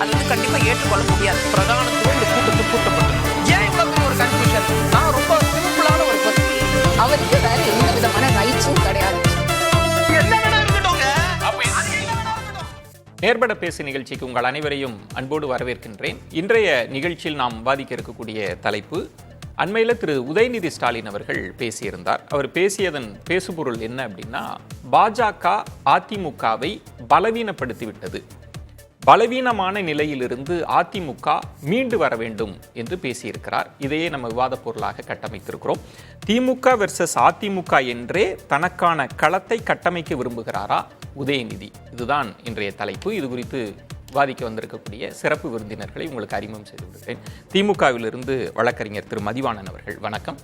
அது வந்து கண்டிப்பா ஏற்றுக்கொள்ள முடியாது. பிரதானத்துவம் இந்த கூட்டத்தில் கூட்டப்பட்டது. ஏன் இவ்வளவு பெரிய ஒரு கன்ஃபியூஷன்? நான் ரொம்ப சிம்பிளான ஒரு பத்தி அவருக்கு வேற எந்த விதமான ரைட்ஸும் கிடையாது. நேர்பட பேசு நிகழ்ச்சிக்கு உங்கள் அனைவரையும் அன்போடு வரவேற்கின்றேன். இன்றைய நிகழ்ச்சியில் நாம் விவாதிக்க இருக்கக்கூடிய தலைப்பு, அண்மையில் திரு உதயநிதி ஸ்டாலின் அவர்கள் பேசியிருந்தார். அவர் பேசியதன் பேசுபொருள் என்ன அப்படின்னா, பாஜக அதிமுகவை பலவீனப்படுத்திவிட்டது, பலவீனமான நிலையிலிருந்து அதிமுக மீண்டு வர வேண்டும் என்று பேசியிருக்கிறார். இதையே நம்ம விவாத பொருளாக கட்டமைத்திருக்கிறோம். திமுக வெர்சஸ் அதிமுக என்றே தனக்கான களத்தை கட்டமைக்க விரும்புகிறாரா உதயநிதி? இதுதான் இன்றைய தலைப்பு. இது குறித்து விவாதிக்க வந்திருக்கக்கூடிய சிறப்பு விருந்தினர்களை உங்களுக்கு அறிமுகம் செய்து விடுகிறேன். திமுகவிலிருந்து வழக்கறிஞர் திரு மதிவாணன் அவர்கள், வணக்கம்.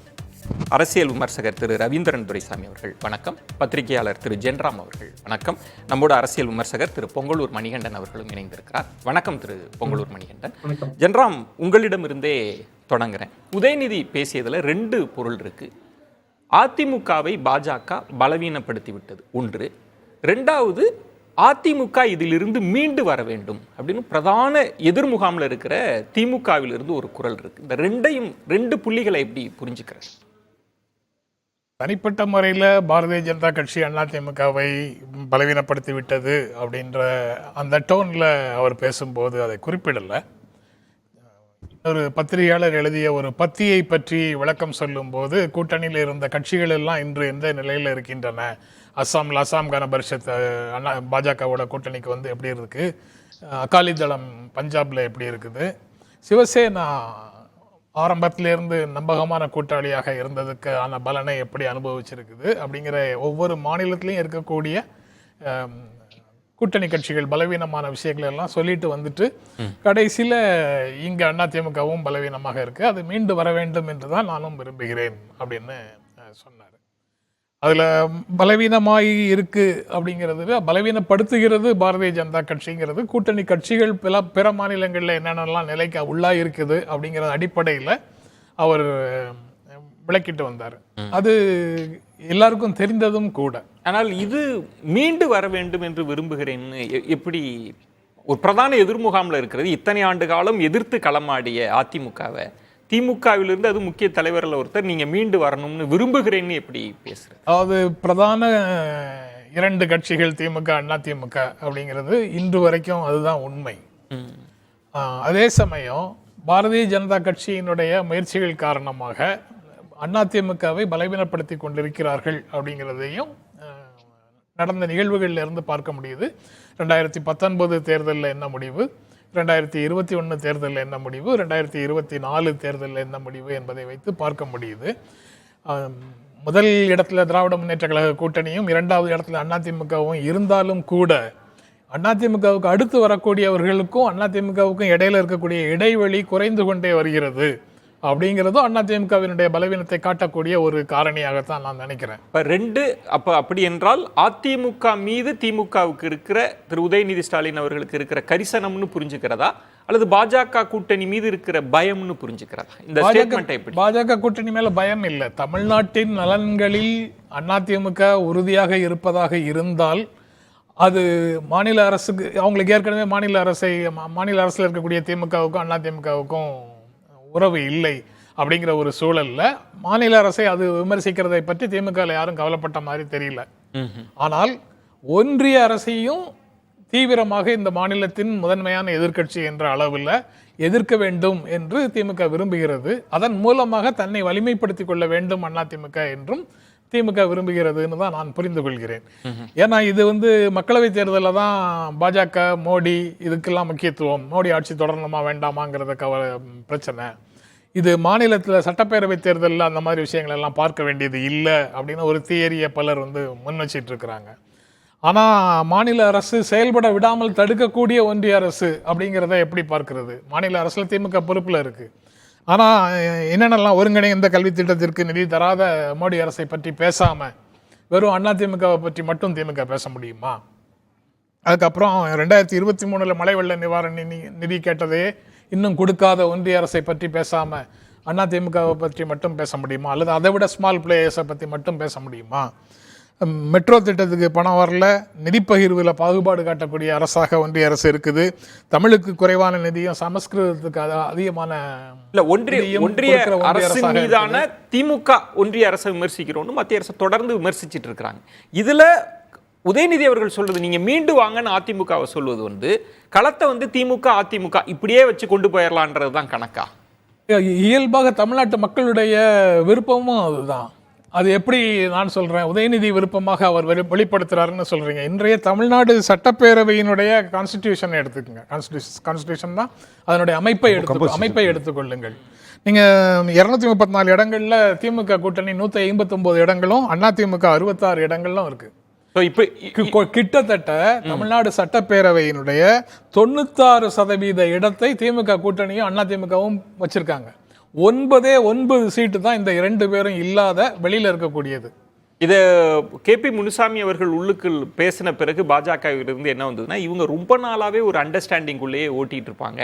அரசியல் விமர்சகர் திரு ரவீந்திரன் துரைசாமி அவர்கள், வணக்கம். பத்திரிகையாளர் திரு ஜென்ராம் அவர்கள், வணக்கம். நம்மோட அரசியல் விமர்சகர் திரு பொங்கலூர் மணிகண்டன் அவர்களும் இணைந்திருக்கிறார். வணக்கம் திரு பொங்கலூர் மணிகண்டன். ஜென்ராம், உங்களிடமிருந்தே தொடங்குறேன். உதயநிதி பேசியதில் ரெண்டு பொருள் இருக்கு. அதிமுகவை பாஜக பலவீனப்படுத்தி விட்டது ஒன்று, ரெண்டாவது அதிமுக இதிலிருந்து மீண்டு வர வேண்டும் அப்படின்னு பிரதான எதிர்முகாமில் இருக்கிற திமுகவிலிருந்து ஒரு குரல் இருக்கு. இந்த ரெண்டு புள்ளிகளை எப்படி புரிஞ்சுக்கிறது? தனிப்பட்ட முறையில் பாரதிய ஜனதா கட்சி அதிமுகவை பலவீனப்படுத்தி விட்டது அப்படின்ற அந்த டோனில் அவர் பேசும்போது அதை குறிப்பிடலை. ஒரு பத்திரிகையாளர் எழுதிய ஒரு பத்தியை பற்றி விளக்கம் சொல்லும்போது, கூட்டணியில் இருந்த கட்சிகள் எல்லாம் இன்று எந்த நிலையில் இருக்கின்றன, அசாம் கன பரிஷத் பாஜகவோட கூட்டணிக்கு வந்து எப்படி இருக்குது, அகாலிதளம் பஞ்சாபில் எப்படி இருக்குது, சிவசேனா ஆரம்பத்திலேருந்து நம்பகமான கூட்டாளியாக இருந்ததுக்கான பலனை எப்படி அனுபவிச்சிருக்குது அப்படிங்கிற ஒவ்வொரு மாநிலத்திலையும் இருக்கக்கூடிய கூட்டணி கட்சிகள் பலவீனமான விஷயங்கள் எல்லாம் சொல்லிட்டு வந்துட்டு கடைசியில் இங்கே அதிமுகவும் பலவீனமாக இருக்குது, அது மீண்டு வர வேண்டும் என்று தான் நானும் விரும்புகிறேன் அப்படின்னு சொன்னார். அதில் பலவீனமாகி இருக்கு அப்படிங்கிறது, பலவீனப்படுத்துகிறது பாரதிய ஜனதா கட்சிங்கிறது, கூட்டணி கட்சிகள் பிற மாநிலங்களில் என்னென்னலாம் நிலைக்கு உள்ளாக இருக்குது அப்படிங்கிற அடிப்படையில் அவர் விளக்கிட்டு வந்தார். அது எல்லாருக்கும் தெரிந்ததும் கூட. ஆனால் இது மீண்டு வர வேண்டும் என்று விரும்புகிறேன்னு எப்படி ஒரு பிரதான எதிர்முகாமில் இருக்கிறது? இத்தனை ஆண்டு காலம் எதிர்த்து களமாடிய அதிமுகவை, திமுகவிலிருந்து அது முக்கிய தலைவரில் ஒருத்தர், நீங்க மீண்டு வரணும்னு விரும்புகிறேன்னு எப்படி பேசுறது? அதாவது பிரதான இரண்டு கட்சிகள் திமுக அதிமுக அப்படிங்கிறது இன்று வரைக்கும் அதுதான் உண்மை. அதே சமயம் பாரதிய ஜனதா கட்சியினுடைய முயற்சிகள் காரணமாக அதிமுகவை பலவீனப்படுத்தி கொண்டிருக்கிறார்கள் அப்படிங்கிறதையும் நடந்த நிகழ்வுகளில் இருந்து பார்க்க முடியுது. 2019 தேர்தலில் என்ன முடிவு, 2021 தேர்தலில் என்ன முடிவு, 2024 தேர்தலில் என்ன முடிவு என்பதை வைத்து பார்க்க முடியுது. முதல் இடத்துல திராவிட முன்னேற்ற கழக கூட்டணியும் இரண்டாவது இடத்துல அதிமுகவும் இருந்தாலும் கூட, அதிமுகவுக்கு அடுத்து வரக்கூடியவர்களுக்கும் அதிமுகவுக்கும் இடையில இருக்கக்கூடிய இடைவெளி குறைந்து கொண்டே வருகிறது அப்படிங்கிறதும் அதிமுகவினுடைய பலவீனத்தை காட்டக்கூடிய ஒரு காரணியாகத்தான் நான் நினைக்கிறேன். அப்படி என்றால் அதிமுக மீது திமுகவுக்கு இருக்கிற திரு உதயநிதி ஸ்டாலின் அவர்களுக்கு இருக்கிற கரிசனம்னு புரிஞ்சுக்கிறதா, அல்லது பாஜக கூட்டணி மீது இருக்கிற பயம்னு புரிஞ்சுக்கிறதா? இந்த ஸ்டேட்மெண்ட் எப்படி? பாஜக கூட்டணி மேல பயம் இல்லை. தமிழ்நாட்டின் நலன்களில் அதிமுக உறுதியாக இருப்பதாக இருந்தால் அது மாநில அரசுக்கு, அவங்களுக்கு ஏற்கனவே மாநில அரசில் இருக்கக்கூடிய திமுகவுக்கும் அதிமுகவுக்கும் உறவு இல்லை அப்படிங்கிற ஒரு சூழல்ல மாநில அரசை அது விமர்சிக்கிறதை பற்றி திமுக யாரும் கவலைப்பட்ட மாதிரி தெரியல. ஆனால் ஒன்றிய அரசையும் தீவிரமாக இந்த மாநிலத்தின் முதன்மையான எதிர்க்கட்சி என்ற அளவில் எதிர்க்க வேண்டும் என்று திமுக விரும்புகிறது. அதன் மூலமாக தன்னை வலிமைப்படுத்திக் கொள்ள வேண்டும் அதிமுக என்றும் திமுக விரும்புகிறதுன்னு தான் நான் புரிந்து கொள்கிறேன். ஏன்னா இது வந்து மக்களவை தேர்தலில் தான் பாஜக மோடி இதுக்கெல்லாம் முக்கியத்துவம், மோடி ஆட்சி தொடரணுமா வேண்டாமாங்கிறத பிரச்சனை. இது மாநிலத்தில் சட்டப்பேரவை தேர்தலில் அந்த மாதிரி விஷயங்கள் எல்லாம் பார்க்க வேண்டியது இல்லை அப்படின்னு ஒரு தியரியை பலர் வந்து முன் வச்சிட்டு இருக்கிறாங்க. ஆனால் மாநில அரசு செயல்பட விடாமல் தடுக்கக்கூடிய ஒன்றிய அரசு அப்படிங்கிறத எப்படி பார்க்கிறது? மாநில அரசில் திமுக பொறுப்பில் இருக்குது. ஆனால் என்னென்னலாம் ஒருங்கிணைந்த கல்வி திட்டத்திற்கு நிதி தராத மோடி அரசை பற்றி பேசாமல் வெறும் அதிமுகவை பற்றி மட்டும் திமுக பேச முடியுமா? அதுக்கப்புறம் 2023 மழை வெள்ள நிவாரண நிதி கேட்டதையே இன்னும் கொடுக்காத ஒன்றிய அரசை பற்றி பேசாமல் அதிமுகவை பற்றி மட்டும் பேச முடியுமா? அல்லது அதை விட ஸ்மால் பிளேயர்ஸை பற்றி மட்டும் பேச முடியுமா? மெட்ரோ திட்டத்துக்கு பணம் வரல, நிதி பகிர்வில் பாகுபாடு காட்டக்கூடிய அரசாக ஒன்றிய அரசு இருக்குது. தமிழுக்கு குறைவான நிதியும் சமஸ்கிருதத்துக்கு அதிகமான இல்ல ஒன்றிய அரசு மீதான திமுக ஒன்றிய அரசை விமர்சிக்கிறோம்னு மத்திய அரசு தொடர்ந்து விமர்சிச்சுட்டு இருக்கிறாங்க. இதுல உதயநிதி அவர்கள் சொல்றது நீங்க மீண்டு வாங்கன்னு அதிமுகவை சொல்வது வந்து களத்தை வந்து திமுக அதிமுக இப்படியே வச்சு கொண்டு போயிடலான்றதுதான் கணக்கா? இயல்பாக தமிழ்நாட்டு மக்களுடைய விருப்பமும் அதுதான். அது எப்படி நான் சொல்றேன், உதயநிதி விருப்பமாக அவர் வெளிப்படுத்துறாருன்னு சொல்றீங்க. இன்றைய தமிழ்நாடு சட்டப்பேரவையினுடைய கான்ஸ்டிடியூஷன் எடுத்துக்கோங்க. கான்ஸ்டிடியூஷன் தான் அதனுடைய அமைப்பை எடுத்துக்கொள்ளுங்கள். நீங்க 234 இடங்கள்ல திமுக கூட்டணி 159 இடங்களும், அதிமுக 66 இடங்களும் இருக்கு. கிட்டத்தட்ட தமிழ்நாடு சட்டப்பேரவையினுடைய 96% இடத்தை திமுக கூட்டணியும் அதிமுகவும் வச்சிருக்காங்க. 9 சீட்டு தான் இந்த 2 பேரும் இல்லாத வெளியில இருக்கக்கூடியது. இதை கேபி முனுசாமி அவர்கள் உள்ளுக்கு பேசின பிறகு பாஜகவிலிருந்து என்ன வந்ததுன்னா, இவங்க ரொம்ப நாளாவே ஒரு அண்டர்ஸ்டாண்டிங்குள்ளேயே ஓட்டிட்டு இருப்பாங்க,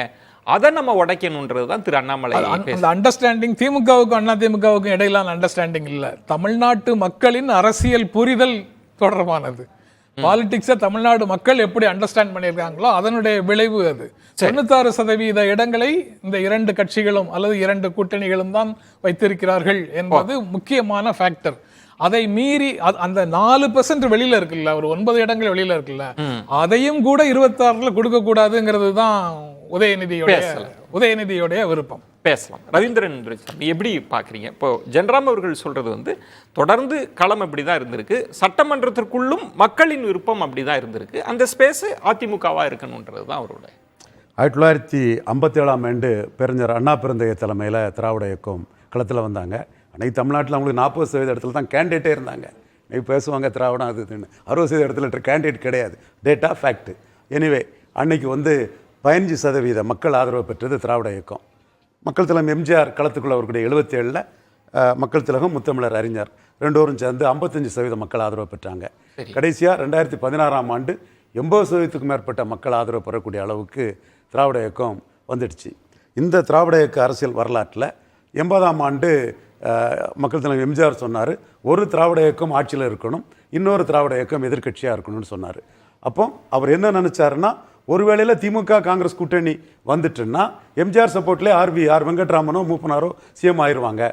அதை நம்ம உடைக்கணும்ன்றது தான் திரு அண்ணாமலை. அந்த அண்டர்ஸ்டாண்டிங் திமுகவுக்கும் அதிமுகவுக்கும் இடையிலான அண்டர்ஸ்டாண்டிங் இல்ல, தமிழ்நாட்டு மக்களின் அரசியல் புரிதல் தொடர்பானது. பாலிடிக்ஸை தமிழ்நாடு மக்கள் எப்படி அண்டர்ஸ்டாண்ட் பண்ணியிருக்காங்களோ அதனுடைய விளைவு அது. 96% இடங்களை இந்த 2 கட்சிகளும் அல்லது 2 கூட்டணிகளும் தான் வைத்திருக்கிறார்கள் என்பது முக்கியமான ஃபேக்டர். அதை மீறி அந்த 4% வெளியில இருக்குல்ல, ஒரு 9 இடங்கள் வெளியில இருக்குல்ல, அதையும் கூட 26ல கொடுக்க கூடாதுங்கிறது தான் உதயநிதியோடைய விருப்பம். பேசலாம். ரவீந்திரன் எப்படி பாக்குறீங்க? இப்போ ஜென்ராம் அவர்கள் சொல்றது வந்து தொடர்ந்து களம் அப்படிதான் இருந்திருக்கு, சட்டமன்றத்திற்குள்ளும் மக்களின் விருப்பம் அப்படிதான் இருந்திருக்கு, அந்த ஸ்பேஸ் அதிமுகவா இருக்கணும்ன்றது தான் அவரோட. 1957ஆம் ஆண்டு பெருஞர் அண்ணா பிறந்தகை தலைமையில் திராவிட இயக்கம் களத்தில் வந்தாங்க. அன்றைக்கி தமிழ்நாட்டில் அவங்களுக்கு 40% இடத்துல தான் கேண்டிடேட்டே இருந்தாங்க. இன்னைக்கு பேசுவாங்க திராவிடம் அது 60% இடத்துல கேண்டிடேட் கிடையாது. Data fact. எனிவே அன்னைக்கு வந்து 15% மக்கள் ஆதரவு பெற்றது திராவிட இயக்கம். மக்கள் திலகம் எம்ஜிஆர் களத்துக்குள்ள அவர்களுடைய 77ல் மக்கள் திலகம் முத்தமிழர் அறிஞர் ரெண்டோரும் சேர்ந்து 55% மக்கள் ஆதரவு பெற்றாங்க. கடைசியாக 2016ஆம் ஆண்டு 80%க்கும் மேற்பட்ட மக்கள் ஆதரவு பெறக்கூடிய அளவுக்கு திராவிட இயக்கம் வந்துடுச்சு. இந்த திராவிட இயக்க அரசியல் வரலாற்றில் 80ஆம் ஆண்டு மக்கள் திலகம் எம்ஜிஆர் சொன்னார், ஒரு திராவிட இயக்கம் ஆட்சியில் இருக்கணும், இன்னொரு திராவிட இயக்கம் எதிர்கட்சியாக இருக்கணும்னு சொன்னார். அப்போ அவர் என்ன நினச்சாருன்னா, ஒருவேளையில் திமுக காங்கிரஸ் கூட்டணி வந்துட்டுன்னா எம்ஜிஆர் சப்போர்ட்லேயே ஆர் வெங்கட்ராமனோ மூப்பனாரோ சிஎம் ஆயிடுவாங்க,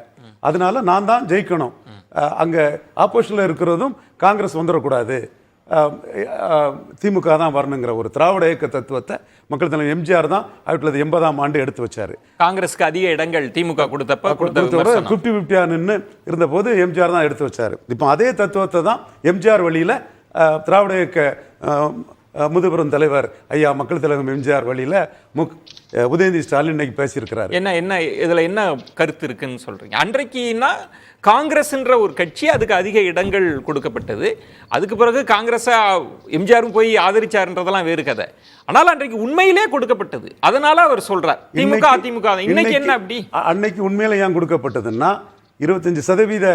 அதனால நான் தான் ஜெயிக்கணும், அங்கே ஆப்போசிஷனில் இருக்கிறதும் காங்கிரஸ் வந்துடக்கூடாது, திமுக தான் வரணுங்கிற ஒரு திராவிட இயக்க தத்துவத்தை மக்கள் தலைவர் எம்ஜிஆர் தான் 1980ஆம் ஆண்டு எடுத்து வச்சாரு. காங்கிரஸ்க்கு அதிக இடங்கள் திமுக கொடுத்தப்ப 50-50 நின்று இருந்தபோது எம்ஜிஆர் தான் எடுத்து வச்சாரு. இப்போ அதே தத்துவத்தை தான் எம்ஜிஆர் வழியில் திராவிட இயக்க முதுபெரும் தலைவர் ஐயா மக்கள் தலைவர் எம்ஜிஆர் வழியில் உதயநிதி ஸ்டாலின் இன்னைக்கு பேசியிருக்கிறார். என்ன இதுல என்ன கருத்து இருக்குன்னு சொல்றீங்க? அன்றைக்குன்னா காங்கிரஸ்ன்ற ஒரு கட்சி, அதுக்கு அதிக இடங்கள் கொடுக்கப்பட்டது, அதுக்கு பிறகு காங்கிரஸை எம்ஜிஆரும் போய் ஆதரிச்சாருன்றதெல்லாம் வேறு கதை. ஆனால் அன்றைக்கு உண்மையிலே கொடுக்கப்பட்டது, அதனால அவர் சொல்றார் திமுக அதிமுக. இன்னைக்கு என்ன அப்படி? அன்னைக்கு உண்மையில ஏன் கொடுக்கப்பட்டதுன்னா 25%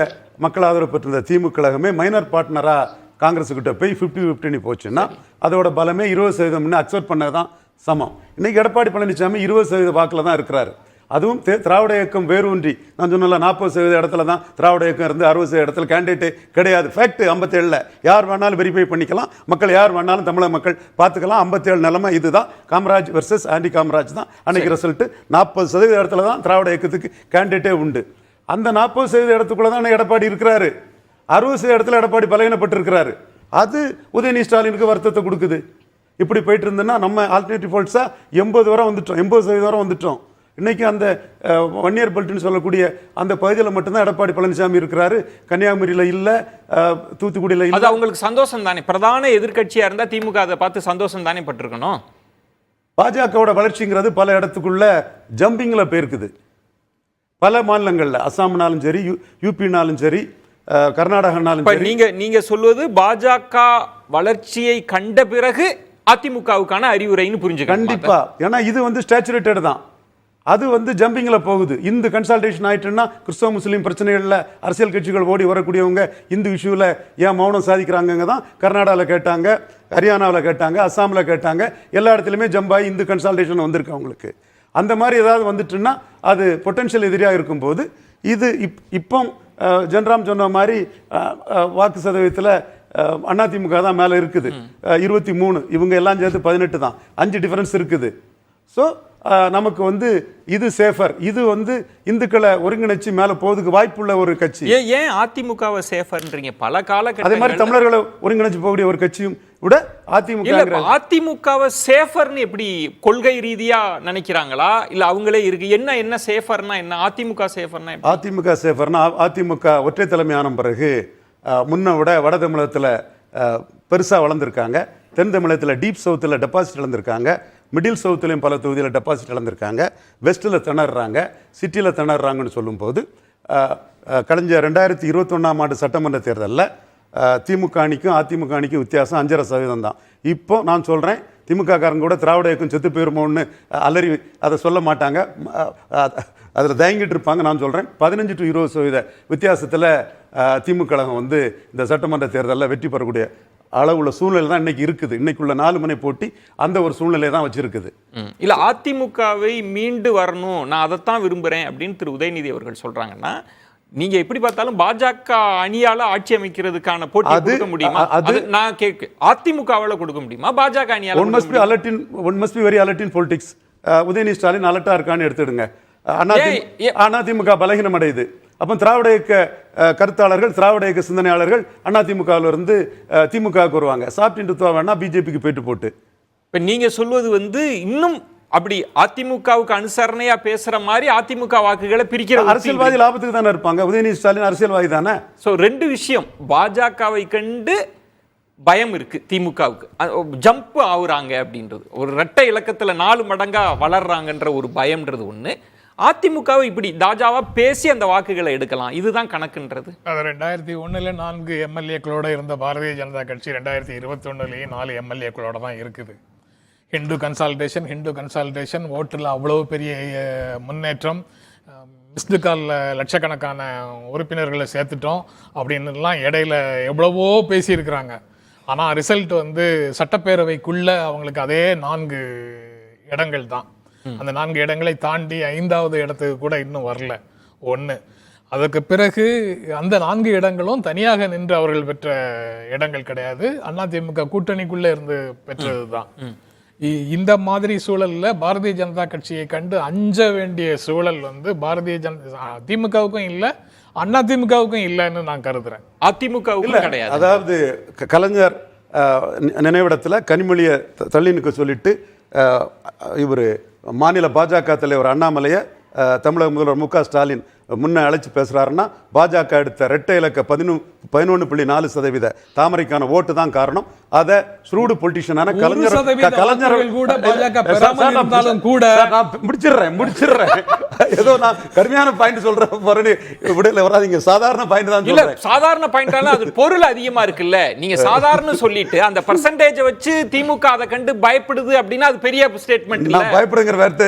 மக்கள் ஆதரவு பெற்றிருந்த திமுக கழகமே மைனர் பார்ட்னரா காங்கிரஸுக்கிட்ட போய் 50-50 போச்சுன்னா அதோட பலமே 20% அக்செப்ட் பண்ணதான் சமம். இன்னைக்கு எடப்பாடி பழனிசாமி 20% வாக்கில் தான் இருக்கிறாரு. அதுவும் திராவிட இயக்கம் வேரூன்றி, நான் சொன்னல 40% இடத்துல தான் திராவிட இயக்கம் இருந்து 60% இடத்துல கேண்டிடேட்டே கிடையாது. ஃபேக்ட் 57ல் யார் வேணாலும் வெரிஃபை பண்ணிக்கலாம், மக்கள் யார் வேணாலும் தமிழக மக்கள் பார்த்துக்கலாம். 57 நிலைமை இதுதான். காமராஜ் வர்சஸ் ஆண்டி காமராஜ் தான் அன்னைக்கு ரிசல்ட். 40% இடத்துல தான் திராவிட இயக்கத்துக்கு கேண்டிடேட்டே உண்டு. அந்த 40% இடத்துக்குள்ள தான் எடப்பாடி இருக்கிறாரு. 60% இடத்துல எடப்பாடி பலகீனப்பட்டிருக்கிறாரு. அது உதயநிதி ஸ்டாலினுக்கு வருத்தத்தை கொடுக்குது. இப்படி போயிட்டு இருந்தோன்னா நம்ம ஆல்டர்னேட்டிவ் போல்ஸாக 80 வரை வந்துட்டோம், 80% வரை வந்துட்டோம். இன்னைக்கு அந்த வன்னியர் பெல்ட்னு சொல்லக்கூடிய அந்த பகுதியில் மட்டும்தான் எடப்பாடி பழனிசாமி இருக்கிறாரு. கன்னியாகுமரியில் இல்லை, தூத்துக்குடியில் இல்லை. அது அவங்களுக்கு சந்தோஷம் தானே? பிரதான எதிர்கட்சியாக இருந்தால் திமுக அதை பார்த்து சந்தோஷம் தானே பட்டிருக்கணும். பாஜகவோட வளர்ச்சிங்கிறது பல இடத்துக்குள்ள ஜம்பிங்கில் போயிருக்குது. பல மாநிலங்களில், அஸ்ஸாம்னாலும் சரி, யூபினாலும் சரி, கர்நாடகானாலும் சரி. நீங்க சொல்வது பாஜக வளர்ச்சியை கண்ட பிறகு அதிமுகவுக்கான அறிவுரைன்னு புரிஞ்சுக்க. கண்டிப்பா. ஏன்னா இது வந்து ஸ்டாச்சுரேட்டட் தான், அது வந்து ஜம்பிங்கில் போகுது. இந்து கன்சல்டேஷன் ஆயிட்டுன்னா கிறிஸ்தவ முஸ்லீம் பிரச்சனைகளில் அரசியல் கட்சிகள் ஓடி வரக்கூடியவங்க இந்து இஷ்யூவில் ஏன் மௌனம் சாதிக்கிறாங்க தான் கர்நாடகாவில் கேட்டாங்க, ஹரியானாவில் கேட்டாங்க, அஸ்ஸாமில் கேட்டாங்க. எல்லா இடத்துலையுமே ஜம்பாய் இந்து கன்சல்டேஷன் வந்திருக்கு அவங்களுக்கு. அந்த மாதிரி ஏதாவது வந்துட்டுன்னா அது பொட்டன்ஷியல் எதிரியாக இருக்கும்போது இது இப்போ ஜென்ராம் சொன்ன மாதிரி வாக்கு சதவீதத்தில் அதிமுக தான் மேலே இருக்குது 23, இவங்க எல்லாம் சேர்த்து 18 தான், 5 டிஃபரன்ஸ் இருக்குது. ஸோ நமக்கு வந்து இது சேஃபர், இது வந்து இந்துக்களை ஒருங்கிணைச்சு மேலே போவதுக்கு வாய்ப்புள்ள ஒரு கட்சி. ஏன் அதிமுகவை சேஃபர்ன்றீங்க? பல காலகட்டத்தில் அதே மாதிரி தமிழர்களை ஒருங்கிணைச்சு போகக்கூடிய ஒரு கட்சியும் விட அதிமுகவை சேஃபர்னு எப்படி கொள்கை ரீதியா நினைக்கிறாங்களா இல்ல அவங்களே இருக்கு? என்ன சேஃபர்னா என்ன? அதிமுக சேஃபர்னா அதிமுக சேஃபர்னா அதிமுக ஒற்றை தலைமையான பிறகு முன்ன விட வட தமிழகத்தில் பெருசாக வளர்ந்துருக்காங்க, தென் தமிழகத்தில் டீப் சவுத்தில் டெபாசிட் இழந்திருக்காங்க, மிடில் சவுத்துலேயும் பல தொகுதியில் டெபாசிட் இழந்திருக்காங்க, வெஸ்ட்டில் திணறாங்க, சிட்டியில் திணறாங்கன்னு சொல்லும்போது கழிஞ்ச 2021ஆம் ஆண்டு சட்டமன்ற தேர்தலில் திமுக அணிக்கும் அதிமுக அணிக்கும் வித்தியாசம் 5.5% தான். இப்போ நான் சொல்கிறேன், திமுக காரங்க கூட திராவிட இயக்கம் செத்து போயிருமோன்னு அலறி அதை சொல்ல மாட்டாங்க, அதில் தயங்கிட்டு இருப்பாங்க. நான் சொல்கிறேன் 15 to 20% வித்தியாசத்தில் திமுக கழகம் வந்து இந்த சட்டமன்ற தேர்தலில் வெற்றி பெறக்கூடிய அளவுள்ள சூழ்நிலை தான் இன்னைக்கு இருக்குது. இன்னைக்குள்ள 4 முனை போட்டி அந்த ஒரு சூழ்நிலை தான் வச்சிருக்குது. இல்லை அதிமுகவை மீண்டு வரணும், நான் அதைத்தான் விரும்புகிறேன் அப்படின்னு திரு உதயநிதி அவர்கள் சொல்கிறாங்கன்னா, நீங்க எப்படி பார்த்தாலும் பாஜக அணியால ஆட்சி அமைக்கிறதுக்கான போட்டி கொடுக்க முடியுமா? அது நான் கேட்க அதிமுகவால கொடுக்க முடியுமா? பாஜக அணியால one must be very alert in politics. Udhayanidhi Stalin அலர்ட்டா இருக்கான்னு எடுத்துடுங்க. அதிமுக பலகீனம் அடையுது. அப்போ திராவிட இயக்க கருத்தாளர்கள், திராவிட இயக்க சிந்தனையாளர்கள் அதிமுகவில் இருந்து திமுகவுக்கு வருவாங்க. சாப்பிட்டு வேணா பிஜேபிக்கு போட்டு இப்போ நீங்க சொல்வது வந்து இன்னும் அப்படி அதிமுகவுக்கு அனுசரணையா பேசுற மாதிரி அதிமுக வாக்குகளை பிரிக்கிற அரசியல்வாதி லாபத்துக்கு தானே இருப்பாங்க. உதயநிதி ஸ்டாலின் அரசியல்வாதி தானே. ஸோ 2 விஷயம், பாஜகவை கண்டு பயம் இருக்கு திமுகவுக்கு, ஜம்ப் ஆகுறாங்க அப்படின்றது ஒரு இரட்டை இலக்கத்தில் 4 மடங்கா வளர்றாங்கன்ற ஒரு பயம்ன்றது ஒன்று. அதிமுகவை இப்படி தாஜாவா பேசி அந்த வாக்குகளை எடுக்கலாம், இதுதான் கணக்குன்றது. அது 2001 4 எம்எல்ஏக்களோட இருந்த பாரதிய ஜனதா கட்சி 2021 4 எம்எல்ஏக்களோட தான் இருக்குது. ஹிந்து கன்சால்டேஷன் ஓட்டில் அவ்வளவு பெரிய முன்னேற்றம், மிஸ்டு காலில் லட்சக்கணக்கான உறுப்பினர்களை சேர்த்துட்டோம் அப்படின்னுலாம் இடையில எவ்வளவோ பேசியிருக்கிறாங்க. ஆனால் ரிசல்ட் வந்து சட்டப்பேரவைக்குள்ள அவங்களுக்கு அதே 4 இடங்கள் தான். அந்த 4 இடங்களை தாண்டி 5வது இடத்துக்கு கூட இன்னும் வரல. ஒன்று, அதற்கு பிறகு அந்த 4 இடங்களும் தனியாக நின்று அவர்கள் பெற்ற இடங்கள் கிடையாது, அதிமுக கூட்டணிக்குள்ளே இருந்து பெற்றது தான். இந்த மாதிரி சூழல்ல பாரதிய ஜனதா கட்சியை கண்டு அஞ்ச வேண்டிய சூழல் வந்து பாரதிய ஜனதா திமுகவுக்கும் இல்லை, அதிமுகவுக்கும் இல்லைன்னு நான் கருதுறேன். அதிமுகவுக்கும் கிடையாது. அதாவது கலைஞர் நினைவிடத்தில் கனிமொழியை தள்ளி நிற்க சொல்லிட்டு இவர் மாநில பாஜக தலைவர் அண்ணாமலையை தமிழக முதல்வர் மு க ஸ்டாலின் முன்ன அழைச்சி பேசுறாருன்னா பாஜக எடுத்த இரட்டை இலக்க 11.4% தாமரைக்கான ஓட்டு தான் காரணம். அதை ஸ்ரூடு பொலிட்டிஷியனான கலைஞர் முடிச்சிடுறேன் ஏதோ நான் கடுமையான பாயிண்ட் சொல்றேன், விடல வராதீங்க. சாதாரண பாயிண்ட் தான் இல்ல, சாதாரண பாயிண்ட் அது பொருள் அதிகமா இருக்குல்ல. நீங்க சாதாரண சொல்லிட்டு அந்த பர்சன்டேஜ் வச்சு திமுக அதை கண்டு பயப்படுது அப்படின்னா அது பெரிய ஸ்டேட்மெண்ட். நான் பயப்படுங்கிற வார்த்தை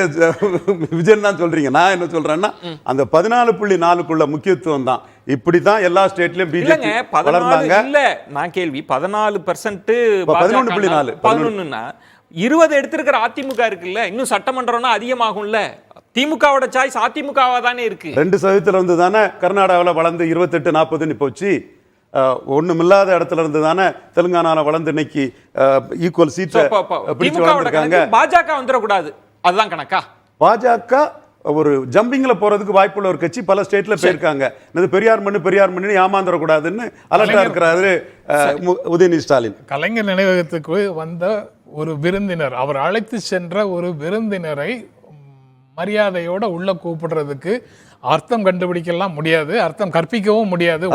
விஜயன் தான் சொல்றீங்க. நான் என்ன சொல்றேன்னா அந்த 14.4க்குள்ள முக்கியத்துவம் தான். இப்படிதான் எல்லா ஸ்டேட்லயும் பிஜேபி வளர்ந்தாங்க. இல்ல நான் கேள்வி 14% 11.4 20 எடுத்திருக்கிற அதிமுக இருக்குல்ல, இன்னும் சட்டமன்றம்னா அதிகமாகும்ல. திமுகவோட சாய்ஸ் அதிமுகவா தானே இருக்கு. 2% வந்து தானே கர்நாடகாவில் வளர்ந்து 28-40 போச்சு. ஒண்ணுமில்லாத இடத்துல இருந்து தானே தெலுங்கானால வளர்ந்து இன்னைக்கு ஈக்குவல் சீட் பிடிச்சு வளர்ந்துருக்காங்க. பாஜக வந்துடக்கூடாது, அதுதான் கணக்கா? பாஜக ஒரு ஜம்பிங்ல போறதுக்கு வாய்ப்புள்ள ஒரு கட்சி, பல ஸ்டேட்ல போயிருக்காங்க. பெரியார் மண்ணு ஏமாந்துடக்கூடாதுன்னு அலர்ட்டா இருக்கிறாரு உதயநிதி ஸ்டாலின். கலைஞர் நினைவகத்துக்கு வந்த ஒரு விருந்தினர், அவர் அழைத்து சென்ற ஒரு விருந்தினரை மரியாதையோட உள்ள கூப்பிடுறதுக்கு அர்த்தம் கண்டுபிடிக்கலாம் முடியாது, அர்த்தம் கற்பிக்கவும் முடியாது.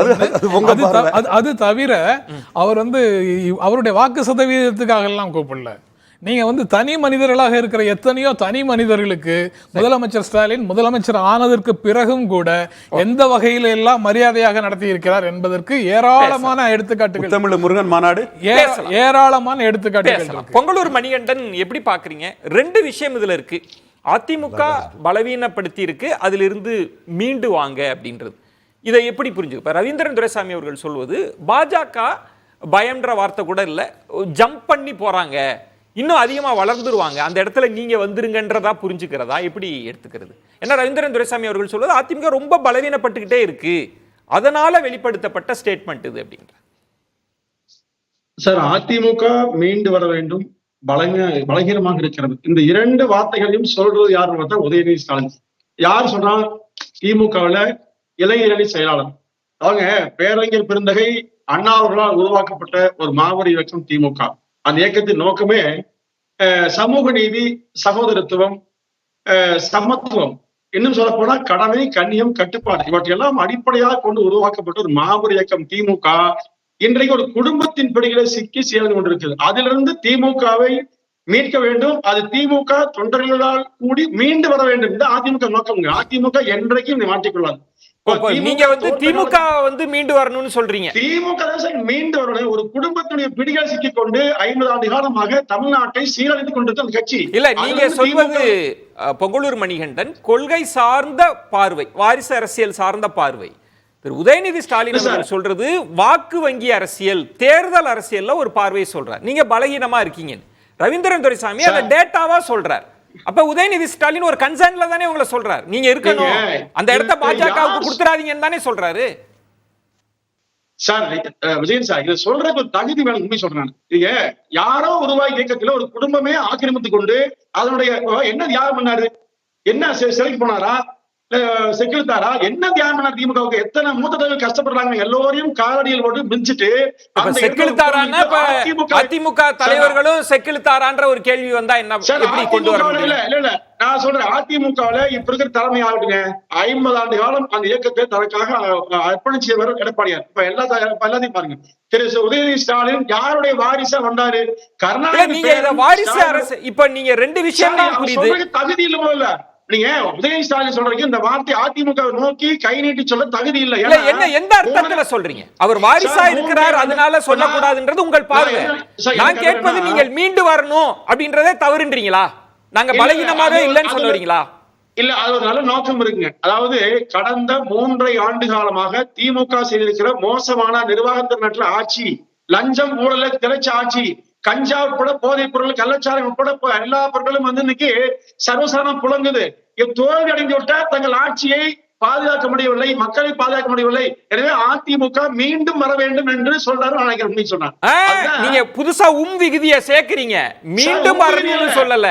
அது தவிர அவர் வந்து அவருடைய வாக்கு சதவீதத்துக்காக எல்லாம் கூப்பிடல. நீங்க வந்து தனி மனிதர்களாக இருக்கிற எத்தனையோ தனி மனிதர்களுக்கு முதலமைச்சர் ஸ்டாலின் முதலமைச்சர் ஆனதற்கு பிறகும் கூட எந்த வகையில எல்லாம் மரியாதையாக நடத்தி இருக்கிறார் என்பதற்கு ஏராளமான எடுத்துக்காட்டுகள். தமிழ் முருகன் மாநாடு ஏராளமான எடுத்துக்காட்டுகள். பொங்கலூர் மணிகண்டன் எப்படி பாக்குறீங்க? 2 விஷயம் இதுல இருக்கு. அதிமுக பலவீனப்படுத்தி இருக்கு, அதிலிருந்து மீண்டு வாங்க அப்படின்றது. இதை எப்படி புரிஞ்சுக்க? ரவீந்திரன் துரைசாமி அவர்கள் சொல்வது பாஜக பயம்ன்ற வார்த்தை கூட இல்லை, ஜம்ப் பண்ணி போறாங்க, இன்னும் அதிகமாக வளர்ந்துருவாங்க, அந்த இடத்துல நீங்க வந்துருங்கன்றதா புரிஞ்சுக்கிறதா எப்படி எடுத்துக்கிறது? ஏன்னா ரவீந்திரன் துரைசாமி அவர்கள் சொல்வது அதிமுக ரொம்ப பலவீனப்பட்டுக்கிட்டே இருக்கு, அதனால வெளிப்படுத்தப்பட்ட ஸ்டேட்மெண்ட் இது அப்படின்ற. சார், அதிமுக மீண்டு வர வேண்டும், பலகீனமாக இருக்கிறது. இந்த இரண்டு வார்த்தைகளையும் சொல்றது யாருன்னு பார்த்தா உதயநிதி ஸ்டாலின். யார் சொன்னா? திமுகவுல இளைஞரணி செயலாளர். அவங்க பேரறிஞர் பெருந்தகை அண்ணா அவர்களால் உருவாக்கப்பட்ட ஒரு மாபெரும் இயக்கம் திமுக. அந்த இயக்கத்தின் நோக்கமே சமூக நீதி, சகோதரத்துவம், சமத்துவம், இன்னும் சொல்ல போனா கடமை, கண்ணியம், கட்டுப்பாடு இவற்றையெல்லாம் அடிப்படையாக கொண்டு உருவாக்கப்பட்ட ஒரு மாபெரும் இயக்கம் திமுக இன்றைக்கு ஒரு குடும்பத்தின் பிடிகளை சிக்கி சேர்ந்து கொண்டிருக்கிறது. அதிலிருந்து திமுகவை மீட்க வேண்டும், அது திமுக தொண்டர்களால் கூடி மீண்டு வர வேண்டும். இந்த அதிமுக நோக்கம். அதிமுக என்றைக்கும் மாற்றிக்கொள்ளாது. நீங்க திமுக மீண்டு வரணும்னு சொல்றீங்க. திமுக மீண்டு வரணும். ஒரு குடும்பத்துடைய பிடிகளை சிக்கிக் கொண்டு 50 ஆண்டு காலமாக தமிழ்நாட்டை சீரழித்துக் கொண்டிருக்க கட்சி இல்ல. நீங்க சொல்வது பொங்கலூர் மணிகண்டன் கொள்கை சார்ந்த பார்வை, வாரிசு அரசியல் சார்ந்த பார்வை. திரு உதயநிதி ஸ்டாலின் சொல்றது வாக்கு வங்கி அரசியல், தேர்தல் அரசியல்ல ஒரு பார்வையை சொல்றார். நீங்க பலகீனமா இருக்கீங்க. ரவீந்திரன் துரைசாமி அதை டேட்டாவா சொல்றார். அப்ப உதயநிதி ஸ்டாலின் ஒரு கன்சர்ன்ல தானே உங்களை சொல்றாரு, நீங்க இருக்கணும், அந்த இடத்தை பாஜகவுக்கு கொடுத்துறாதீங்கன்னு தானே சொல்றாரு. சார் விஜயன் சார், இதை சொல்றதுக்கு ஒரு தகுதி வேணும். உண்மை சொல்றேன். நீங்க யாரோ உருவாய் இயக்கத்துல ஒரு குடும்பமே ஆக்கிரமித்துக் கொண்டு அதனுடைய என்ன தியாகம் பண்ணாரு? என்ன சிறைக்கு போனாரா? செக்யூரிட்டாரா? என்ன தியாகம் பண்ணார்? திமுகவுக்கு எத்தனை மூத்த தலைவர் கஷ்டப்படுறாங்க. எல்லோரையும் காலடியில் போட்டு மிஞ்சிட்டு அதிமுக தலைவர்களும் செக்யூரிட்டாரான்ற ஒரு கேள்வி வந்தா என்ன எப்படி கொண்டு வர முடியும்? இல்ல நான் சொல்றேன், அதிமுகவுல இப்ப இருக்கிற தலைமை ஆளுங்க 50 ஆண்டு காலம் அந்த இயக்கத்தை தனக்காக அர்ப்பணிச்சவர் எடப்பாடியார். இப்ப எல்லாத்தையும் பாருங்க. திரு உதயநிதி ஸ்டாலின் யாருடைய வாரிசா வந்தாரு? கருணாநிதி. நீங்க வாரிசு அரசு. இப்ப நீங்க ரெண்டு விஷயம் தான் புரியுது. தகுதி இல்ல முதல்ல. நீங்க உதயநிதி ஸ்டாலின் சொல்றீங்க இந்த வார்த்தை அதிமுக நோக்கி கை நீட்டி சொல்ல தகுதி இல்ல. என்ன எந்த அர்த்தத்துல சொல்றீங்க? அவர் வாரிசா இருக்கிறார் அதனால சொல்லக்கூடாதுன்றது உங்கள் பார்வை. நான் கேட்பது நீங்கள் மீண்டு வரணும் அப்படின்றதே தவறுன்றீங்களா? நாங்க பலகீனமாவே இல்லைன்னு சொல்லுவீங்களா? இல்ல, அது ஒரு நல்ல நோக்கம் இருக்குங்க. அதாவது கடந்த 3.5 ஆண்டு காலமாக திமுக செய்திருக்கிற மோசமான நிர்வாகத்தினற்ற ஆட்சி, லஞ்சம் ஊழல திளைச்ச ஆட்சி, கஞ்சா உட்பட போதைப் பொருள், கள்ளச்சாரம் உட்பட எல்லா பொருட்களும் இன்னைக்கு சர்வசாதாரணம் புழங்குது. தோல்வி அடைந்து விட்ட தங்கள் ஆட்சியை பாதுகாக்க முடியவில்லை, மக்களை பாதுகாக்க முடியவில்லை. எனவே அதிமுக மீண்டும் வர வேண்டும் என்று சொல்றாரு. சொன்னார். நீங்க புதுசா விகுதியை சேர்க்கிறீங்க. மீண்டும் வரணும்னு சொல்லல,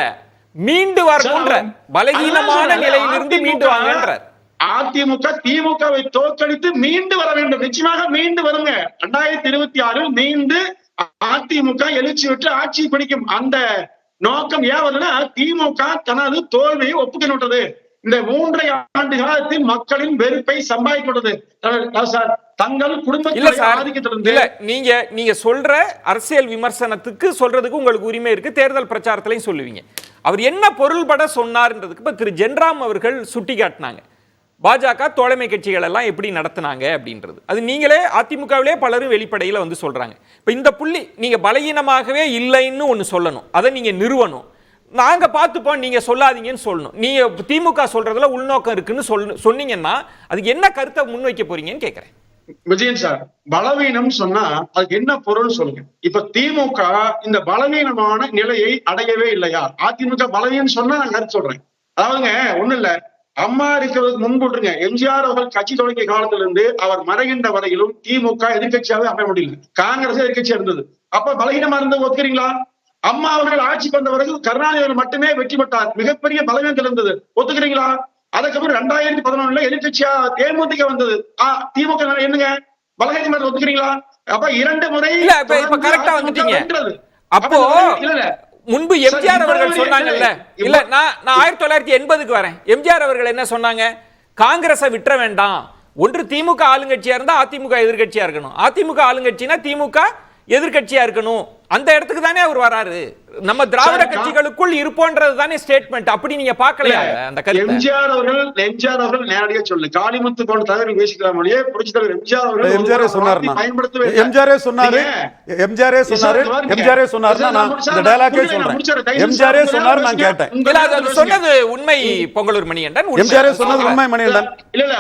மீண்டு வரணும்ன்ற பலகீனமான நிலையிலிருந்து மீண்டு வாங்கன்ற. அதிமுக திமுகவை தோற்கடித்து மீண்டு வர வேண்டும். நிச்சயமாக மீண்டு வருங்க. 2026 மீண்டு அதிமுக எழுச்சி பெற்று ஆட்சி பிடிக்கும். அந்த நோக்கம் ஏவதுன்னா திமுக தனது தோல்வியை ஒப்புக்கொண்டது. இந்த 3.5 ஆண்டு காலத்தில் மக்களின் வெறுப்பை சம்பாதிக்கிறது தங்கள் குடும்பத்திலிருந்து. நீங்க சொல்ற அரசியல் விமர்சனத்துக்கு சொல்றதுக்கு உங்களுக்கு உரிமை இருக்கு. தேர்தல் பிரச்சாரத்திலையும் சொல்லுவீங்க. அவர் என்ன பொருள்பட சொன்னார்ன்றதுக்கு இப்ப திரு ஜென்ராம் அவர்கள் சுட்டி காட்டினாங்க. பாஜக தோழமை கட்சிகள் எல்லாம் எப்படி நடத்தினாங்க அப்படின்றது அது நீங்களே அதிமுகவிலே பலரும் வெளிப்படையில் சொல்றாங்க. இப்போ இந்த புள்ளி நீங்க பலகீனமாகவே இல்லைன்னு ஒன்று சொல்லணும், அதை நீங்க நிறுவனம். நாங்க பார்த்துப்போம், நீங்க சொல்லாதீங்கன்னு சொல்லணும். நீங்க திமுக சொல்றதுல உள்நோக்கம் இருக்குன்னு சொன்னீங்கன்னா அதுக்கு என்ன கருத்தை முன்வைக்க போறீங்கன்னு கேட்கிறேன். விஜயன் சார், பலவீனம் சொன்னா அதுக்கு என்ன பொருள் சொல்லுங்க. இப்ப திமுக இந்த பலவீனமான நிலையை அடையவே இல்லையா? அதிமுக பலவீனம் சொன்னா நான் கருத்து சொல்றேன். அதாவதுங்க ஒண்ணு இல்ல, அம்மா இருக்கிறதுக்கு முன்புங்க எம்ஜிஆர் அவர்கள் கட்சி தொடங்கிய காலத்திலிருந்து அவர் மறைகின்ற வரையிலும் திமுக எதிர்கட்சியாவே அமைய முடியல. காங்கிரஸ் எதிர்கட்சியா இருந்தது. அப்ப பலகீனமா இருந்து ஒத்துக்கிறீங்களா? அம்மா அவர்கள் ஆட்சிக்கு வந்த பிறகு கருணாநிதி மட்டுமே வெற்றி பெற்றார். மிகப்பெரிய பலவீனத்தில் இருந்தது. ஒத்துக்கிறீங்களா? அதுக்கப்புறம் 2011 எதிர்கட்சியா தேமுதிக வந்தது. திமுக என்னங்க பலகீனமா ஒத்துக்கிறீங்களா? அப்ப 2 முறை கரெக்டா வந்துட்டீங்க. அப்போ முன்பு எம்ஜிஆர் அவர்கள் சொன்னாங்கல்ல, இல்ல நான் 1980க்கு வரேன். எம்ஜிஆர் அவர்கள் என்ன சொன்னாங்க? காங்கிரஸை விட்டுற வேண்டாம், ஒன்று திமுக ஆளுங்கட்சியா இருந்தா அதிமுக எதிர்கட்சியா இருக்கணும், அதிமுக ஆளுங்கட்சினா திமுக எதிர்கட்சியா இருக்கணும். அந்த இடத்துக்கு தானே அவர் வராரு. நம்ம திராவிட கட்சிகளுக்குள் இருப்போன்றது தானே ஸ்டேட்மெண்ட். அப்படி நீங்க பார்க்கலையா அந்த கருத்தை? எம்ஜிஆர் அவர்கள் நேரடியா சொல்லு, காளிமுத்து போன்ற தலைவர் பேசிக்கலாம் மொழியே புரட்சி தலைவர் எம்ஜிஆர் அவர்கள் எம்ஜிஆரே சொன்னாரு. நான் கேட்டேன். சொன்னது உண்மை பொங்கலூர் மணிகண்டன். எம்ஜிஆரே சொன்னது உண்மை மணிகண்டன். இல்ல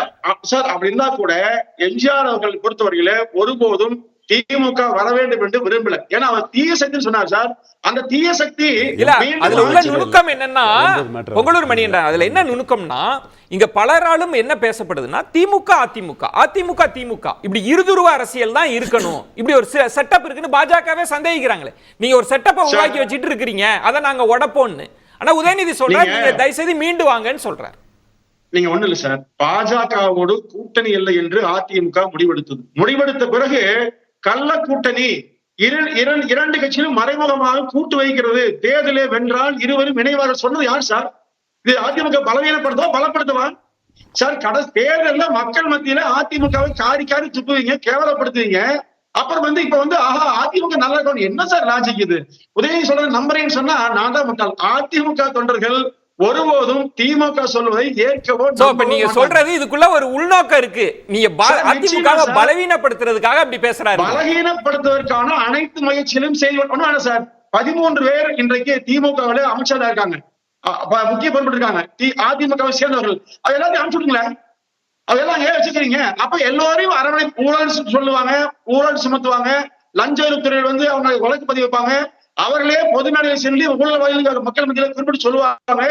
சார், அப்படி இருந்தா கூட எம்ஜிஆர் அவர்கள் பொறுத்தவரையில ஒருபோதும் திமுக வர வேண்டும் என்று விரும்பல. ஏன்னா அவர் தீய சக்தின்னு சொன்னார் சார். அந்த தீய சக்தி இல்ல அதுல உள்ள நுணுக்கம் என்னன்னா, பொங்கலூர் மணி என்ற அதுல என்ன நுணுக்கம்னா, இங்க பலராலும் என்ன பேசப்படுதுன்னா, திமுக அதிமுக அதிமுக திமுக இப்படி இருதுருவ அரசியல் தான் இருக்கணும், இப்படி ஒரு செட்டப் இருக்குன்னு பாஜகவே சந்தேகிக்கிறாங்களே. நீங்க ஒரு செட்டப்பை உருவாக்கி வச்சிட்டு இருக்கிறீங்க, அதை நாங்க உடைப்போம்னு. ஆனா உதயநிதி சொல்றாரு நீங்க தயவு செய்து மீண்டு வாங்கன்னு சொல்றாரு. நீங்க ஒண்ணு இல்ல சார், பாஜகவோடு கூட்டணி இல்லை என்று அதிமுக முடிவெடுத்தது. முடிவெடுத்த பிறகு கள்ள கூட்டணி இரண்டு கட்சியிலும் மறைமுகமாக கூட்டு வைக்கிறது, தேர்தலே வென்றால் இருவரும் இணைவாக சொன்னது யார் சார்? இது அதிமுக பலவீனப்படுத்தவா பலப்படுத்தவா சார்? தேர்தல்ல மக்கள் மத்தியில அதிமுகவை காரி காரி துப்புவீங்க, கேவலப்படுத்துவீங்க. அப்புறம் இப்ப ஆஹா அதிமுக நல்லா இருக்கணும். என்ன சார் லாஜிக் இது? உதயநிதி சொல்றது நம்புறேன்னு சொன்னா நான் தான் முட்டாள். அதிமுக தொண்டர்கள் ஒருபோதும் திமுக சொல்வதை ஏற்கவோ. நீங்க சொல்றது இதுக்குள்ள ஒரு உள்நோக்கம் இருக்கு. நீங்க அதிமுகவை பலவீனப்படுத்துறதுக்காக அப்படி பேசுறாரு. பலவீனப்படுத்துவதற்கான அனைத்து முயற்சியிலும் செய்யணும் சார். 13 பேர் இன்றைக்கு திமுகவில அமைச்சரா இருக்காங்க, முக்கிய பொறுப்பு இருக்காங்க, அதிமுகவை சேர்ந்தவர்கள். அது எல்லாத்தையும் அனுப்பிச்சுடுங்களேன். அதெல்லாம் ஏன் வச்சுக்கிறீங்க? அப்ப எல்லோரையும் அரவணைப்பு ஊழல் சொல்லுவாங்க, ஊழல் சுமத்துவாங்க, லஞ்ச ஒழிப்புத்துறை அவங்க வழக்கு பதிவு வைப்பாங்க, அவர்களே பொது மேடையில் சென்று ஊழல் மக்கள் மத்தியில் குறிப்பிட்டு சொல்லுவாங்க.